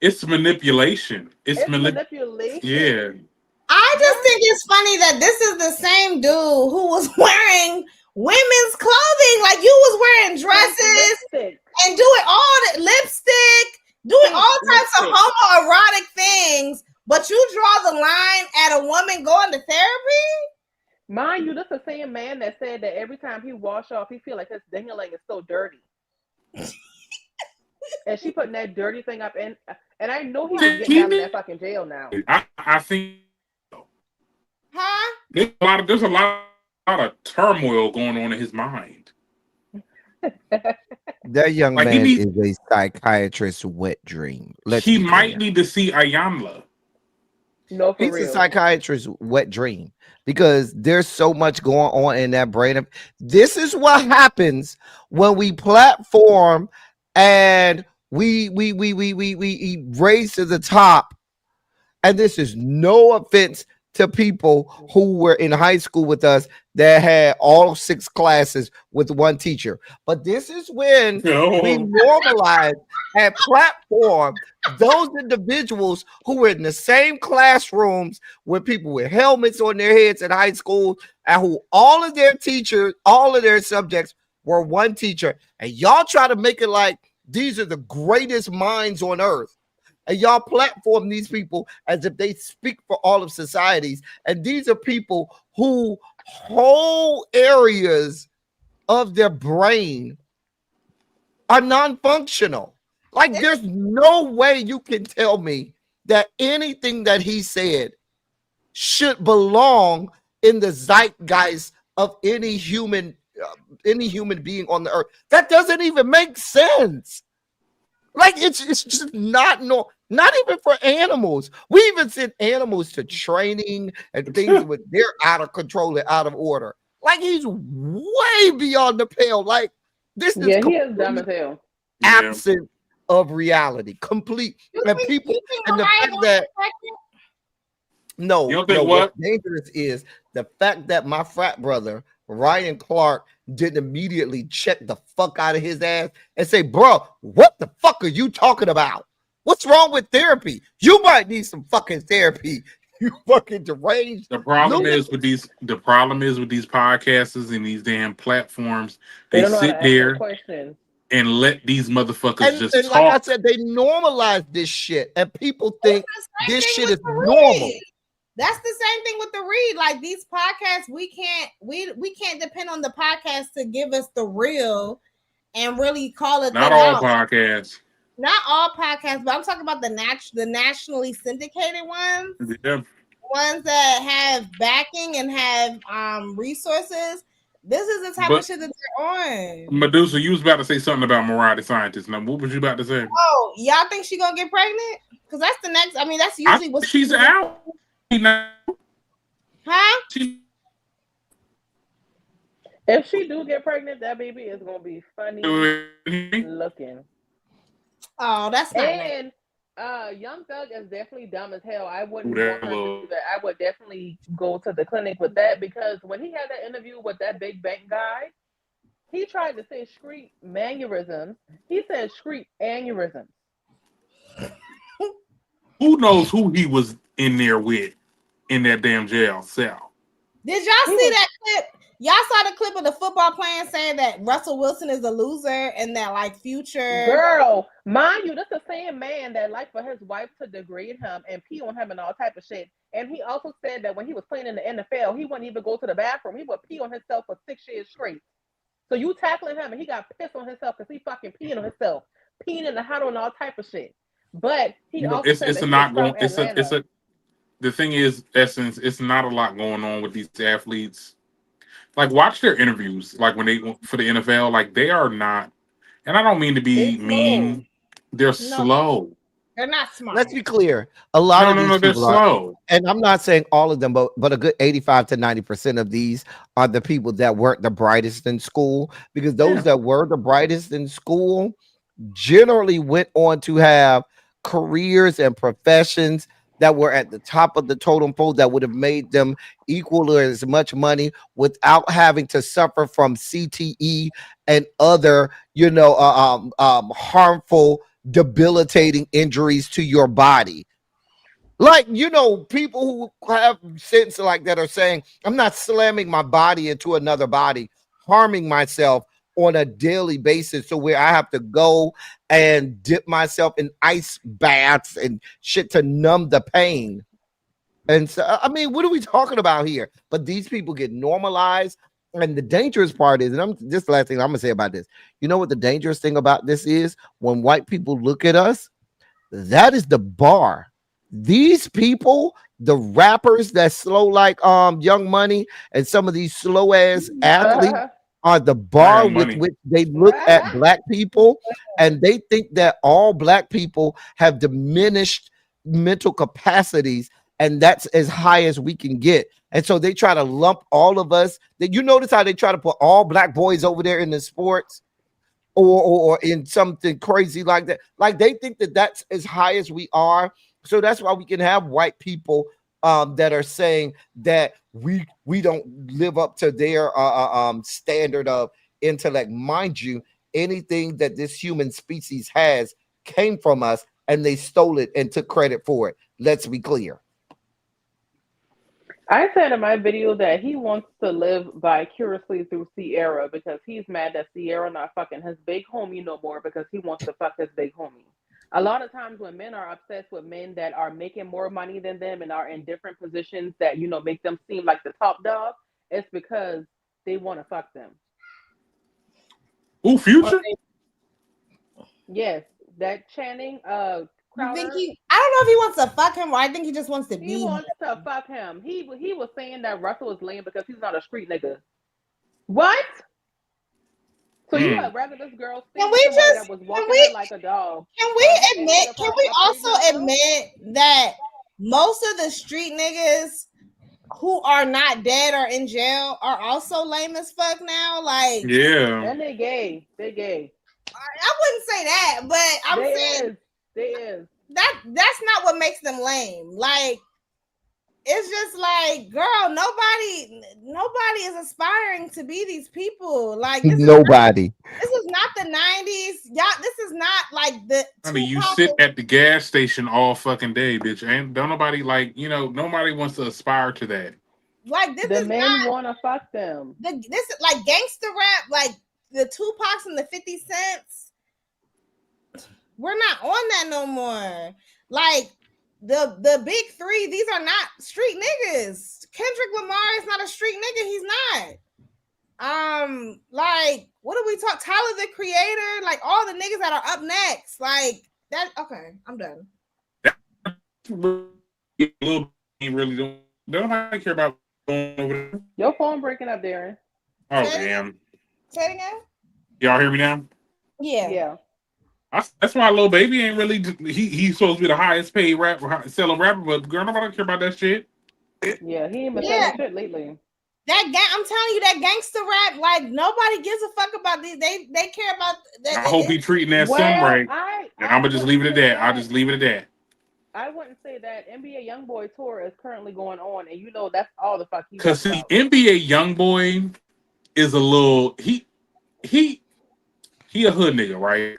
[SPEAKER 3] It's manipulation.
[SPEAKER 2] It's manipulation.
[SPEAKER 3] Yeah.
[SPEAKER 1] I just
[SPEAKER 2] What?
[SPEAKER 1] think it's funny that this is the same dude who was wearing women's clothing. Like you was wearing dresses
[SPEAKER 2] Lipstick.
[SPEAKER 1] and doing all the lipstick, doing
[SPEAKER 2] Pink
[SPEAKER 1] all types of
[SPEAKER 2] lipstick.
[SPEAKER 1] homoerotic things, but you draw the line at a woman going to therapy?
[SPEAKER 2] Mind you, this is the same man that said that every time he wash off, he feel like his dingling is so dirty. And she putting that dirty thing up in, and I know he was getting out of that fucking jail now.
[SPEAKER 3] I think
[SPEAKER 1] Huh?
[SPEAKER 3] there's a lot of turmoil going on in his mind.
[SPEAKER 4] That young
[SPEAKER 3] Like,
[SPEAKER 4] man is a psychiatrist's wet dream.
[SPEAKER 3] He might need to see Ayanla.
[SPEAKER 2] No, for
[SPEAKER 4] He's
[SPEAKER 2] real.
[SPEAKER 4] a psychiatrist's wet dream because there's so much going on in that brain. This is what happens when we platform and we raise to the top. And this is no offense to people who were in high school with us that had all 6 classes with one teacher. But this is when we normalize and platform those individuals who were in the same classrooms with people with helmets on their heads in high school and who all of their teachers, all of their subjects were one teacher. And y'all try to make it like these are the greatest minds on earth. And y'all platform these people as if they speak for all of societies. And these are people who whole areas of their brain are non-functional. Like there's no way you can tell me that anything that he said should belong in the zeitgeist of any human being on the earth. That doesn't even make sense. Like it's just not even for animals. We even send animals to training and things with they're out of control and out of order. Like he's way beyond the pale. Like this is
[SPEAKER 2] he is dumb as hell.
[SPEAKER 4] Absent of reality, complete. And people and the fact that what's dangerous is the fact that my frat brother Ryan Clark didn't immediately check the fuck out of his ass and say, bro, what the fuck are you talking about? What's wrong with therapy? You might need some fucking therapy. You fucking deranged.
[SPEAKER 3] The problem is with these podcasters and these damn platforms, they sit there and let these motherfuckers just talk.
[SPEAKER 4] Like I said, they normalize this shit and people think this shit is normal.
[SPEAKER 1] That's the same thing with the read. Like these podcasts, we can't depend on the podcast to give us the real and really call it.
[SPEAKER 3] Not all podcasts.
[SPEAKER 1] Not all podcasts, but I'm talking about the nationally syndicated ones.
[SPEAKER 3] Yeah.
[SPEAKER 1] Ones that have backing and have resources. This is the type of shit that they're on.
[SPEAKER 3] Medusa, you was about to say something about Mariah the Scientist. Now, what was you about to say?
[SPEAKER 1] Oh, y'all think she gonna get pregnant? Because that's the next. I mean, that's usually what
[SPEAKER 3] she's out.
[SPEAKER 1] Huh?
[SPEAKER 2] If she do get pregnant, that baby is gonna be funny looking.
[SPEAKER 1] Oh, that's not
[SPEAKER 2] and Young Thug is definitely dumb as hell. I
[SPEAKER 3] Ooh,
[SPEAKER 2] wouldn't
[SPEAKER 3] that
[SPEAKER 2] want her to
[SPEAKER 3] little
[SPEAKER 2] do that. I would definitely go to the clinic with that because when he had that interview with that big bank guy, he tried to say street mannerisms. He said street aneurysms.
[SPEAKER 3] who knows who he was in there with in that damn jail cell.
[SPEAKER 1] Did y'all
[SPEAKER 2] He
[SPEAKER 1] see
[SPEAKER 2] was
[SPEAKER 1] that clip? Y'all saw the clip of the football player saying that Russell Wilson is a loser and that like Future.
[SPEAKER 2] girl, mind you, that's the same man that liked for his wife to degrade him and pee on him and all type of shit. And he also said that when he was playing in the NFL, he wouldn't even go to the bathroom. He would pee on himself for 6 years straight. So you tackling him and he got pissed on himself because he fucking peeing on himself, peeing in the huddle and all type of shit. But he
[SPEAKER 3] You know,
[SPEAKER 2] also said
[SPEAKER 3] it's
[SPEAKER 2] that
[SPEAKER 3] a
[SPEAKER 2] he was
[SPEAKER 3] not
[SPEAKER 2] from
[SPEAKER 3] going. It's
[SPEAKER 2] Atlanta.
[SPEAKER 3] a. The thing is, Essence, it's not a lot going on with these athletes. Like, watch their interviews. Like when they for the NFL, like they are not. And I don't mean to
[SPEAKER 2] They
[SPEAKER 3] be
[SPEAKER 2] slow.
[SPEAKER 3] mean. They're
[SPEAKER 1] No,
[SPEAKER 3] slow.
[SPEAKER 1] they're not smart.
[SPEAKER 4] Let's be clear. A lot
[SPEAKER 3] No,
[SPEAKER 4] of
[SPEAKER 3] no,
[SPEAKER 4] these
[SPEAKER 3] no. They're
[SPEAKER 4] people are,
[SPEAKER 3] slow.
[SPEAKER 4] and I'm not saying all of them, but a good 85 to 90% of these are the people that weren't the brightest in school, because those
[SPEAKER 3] Yeah.
[SPEAKER 4] that were the brightest in school generally went on to have careers and professions that were at the top of the totem pole that would have made them equal or as much money without having to suffer from CTE and other, harmful, debilitating injuries to your body. Like, people who have sense like that are saying, I'm not slamming my body into another body, harming myself on a daily basis. So where I have to go and dip myself in ice baths and shit to numb the pain. And so, I mean, what are we talking about here? But these people get normalized. And the dangerous part is, and this the last thing I'm gonna say about this. You know what the dangerous thing about this is? When white people look at us, that is the bar. These people, the rappers that slow like Young Money and some of these slow ass athletes are the
[SPEAKER 3] My
[SPEAKER 4] bar
[SPEAKER 3] Young
[SPEAKER 4] with
[SPEAKER 3] Money.
[SPEAKER 4] which they look at black people, and they think that all black people have diminished mental capacities, and that's as high as we can get. And so they try to lump all of us. That you notice how they try to put all black boys over there in the sports, or in something crazy like that. Like they think that that's as high as we are. So that's why we can have white people that are saying that we don't live up to their standard of intellect. Mind you, anything that this human species has came from us, and they stole it and took credit for it. Let's be clear.
[SPEAKER 2] I said in my video that he wants to live vicariously through Sierra because he's mad that Sierra not fucking his big homie no more because he wants to fuck his big homie. A lot of times when men are obsessed with men that are making more money than them and are in different positions that make them seem like the top dog, it's because they want to fuck them.
[SPEAKER 3] Ooh, Future.
[SPEAKER 2] Yes, that Channing
[SPEAKER 1] You think
[SPEAKER 2] Crowder,
[SPEAKER 1] I don't know if he wants to fuck him or I think he just wants to
[SPEAKER 2] he
[SPEAKER 1] be.
[SPEAKER 2] wants to fuck him. He was saying that Russell is lame because he's not a street nigga. What? So you would rather this girl stay
[SPEAKER 1] Can
[SPEAKER 2] with
[SPEAKER 1] we
[SPEAKER 2] somebody
[SPEAKER 1] just
[SPEAKER 2] that was
[SPEAKER 1] can
[SPEAKER 2] walking her
[SPEAKER 1] we
[SPEAKER 2] like a dog
[SPEAKER 1] can
[SPEAKER 2] for
[SPEAKER 1] we
[SPEAKER 2] him instead
[SPEAKER 1] admit?
[SPEAKER 2] of
[SPEAKER 1] Can
[SPEAKER 2] her
[SPEAKER 1] we
[SPEAKER 2] upgrading
[SPEAKER 1] also
[SPEAKER 2] herself?
[SPEAKER 1] admit that most of the street niggas who are not dead or in jail are also lame as fuck now? Like,
[SPEAKER 3] Yeah.
[SPEAKER 2] And they gay. They gay.
[SPEAKER 1] I wouldn't say that, but I'm
[SPEAKER 2] They
[SPEAKER 1] saying
[SPEAKER 2] is. They is.
[SPEAKER 1] that's not what makes them lame. Like, it's just like, girl, nobody is aspiring to be these people. Like,
[SPEAKER 4] Nobody.
[SPEAKER 1] this is not the 90s. Y'all, this is not like the
[SPEAKER 3] I mean, you
[SPEAKER 1] Tupac.
[SPEAKER 3] sit at the gas station all fucking day, bitch. And don't nobody nobody wants to aspire to that.
[SPEAKER 1] Like, this
[SPEAKER 2] The
[SPEAKER 1] is
[SPEAKER 2] men
[SPEAKER 1] not
[SPEAKER 2] want to fuck them.
[SPEAKER 1] this is like gangster rap, like the Tupacs and the 50 Cents. We're not on that no more. Like the big three, these are not street niggas. Kendrick Lamar is not a street nigga. He's not. Like, what do we talk? Tyler the Creator, like all the niggas that are up next, like that. Okay, I'm done.
[SPEAKER 3] Really don't nobody care about going over there.
[SPEAKER 2] Your phone breaking up, Darren.
[SPEAKER 3] Oh damn!
[SPEAKER 1] Say it again.
[SPEAKER 3] Y'all hear me now?
[SPEAKER 1] Yeah.
[SPEAKER 3] That's why Lil Baby ain't really. He's supposed to be the highest paid rapper, selling rapper, but girl, nobody care about that shit.
[SPEAKER 2] Yeah, he ain't been selling shit lately.
[SPEAKER 1] That I'm telling you, that gangster rap, like nobody gives a fuck about these. They care about.
[SPEAKER 3] I hope he treating that son
[SPEAKER 2] Well,
[SPEAKER 3] right. And I'm gonna just leave it at that. I'll just leave it at that.
[SPEAKER 2] I wouldn't say that. NBA YoungBoy tour is currently going on, and you know that's all the fuck he
[SPEAKER 3] Cause
[SPEAKER 2] raps
[SPEAKER 3] see,
[SPEAKER 2] about.
[SPEAKER 3] NBA YoungBoy is a little he a hood nigga, right?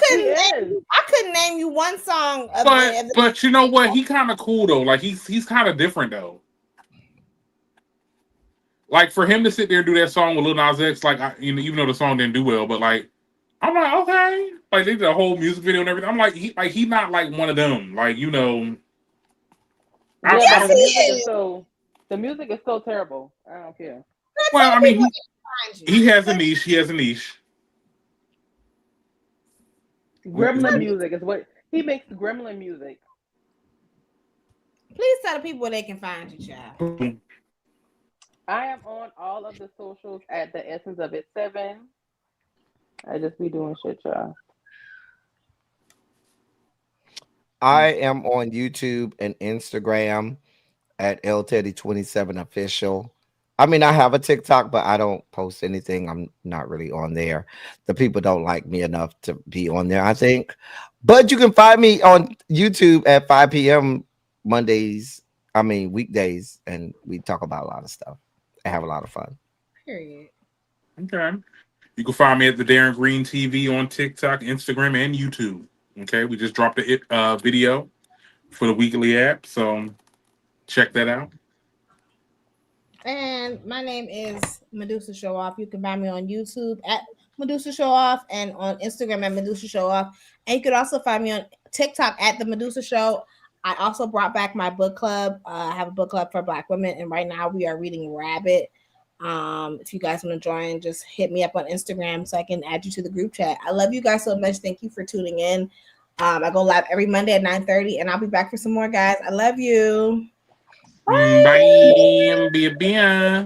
[SPEAKER 2] He is.
[SPEAKER 1] I couldn't name you one song of
[SPEAKER 3] But you know what? He kind of cool though. Like he's kind of different though. Like for him to sit there and do that song with Lil Nas X, like even though the song didn't do well, but like I'm like okay, like they did a whole music video and everything. I'm like he not like one of them. Like
[SPEAKER 2] Yeah,
[SPEAKER 1] Yes,
[SPEAKER 2] but the
[SPEAKER 1] he
[SPEAKER 2] music is
[SPEAKER 1] is.
[SPEAKER 2] so terrible. I don't care.
[SPEAKER 3] Well, I mean he has a
[SPEAKER 1] But
[SPEAKER 3] niche. He has a niche.
[SPEAKER 2] Gremlin music is what he makes. Gremlin music.
[SPEAKER 1] please tell the people where they can find you, child.
[SPEAKER 2] I am on all of the socials at the Essence of It 7. I just be doing shit, y'all.
[SPEAKER 4] I am on YouTube and Instagram at LTeddy27 official. I mean, I have a TikTok, but I don't post anything. I'm not really on there. The people don't like me enough to be on there, I think. But you can find me on YouTube at 5 p.m. weekdays, and we talk about a lot of stuff. I have a lot of fun.
[SPEAKER 1] Period.
[SPEAKER 3] Okay. You can find me at the Darren Green TV on TikTok, Instagram, and YouTube. Okay, we just dropped a video for the weekly app, so check that out.
[SPEAKER 1] And my name is Medusa Show Off. You can find me on YouTube at Medusa Show Off and on Instagram at Medusa Show Off. And you could also find me on TikTok at The Medusa Show. I also brought back my book club. I have a book club for Black women, and right now we are reading Rabbit. If you guys want to join, just hit me up on Instagram so I can add you to the group chat. I love you guys so much. Thank you for tuning in. I go live every Monday at 9:30, and I'll be back for some more, guys. I love you.
[SPEAKER 3] Bye. Bye.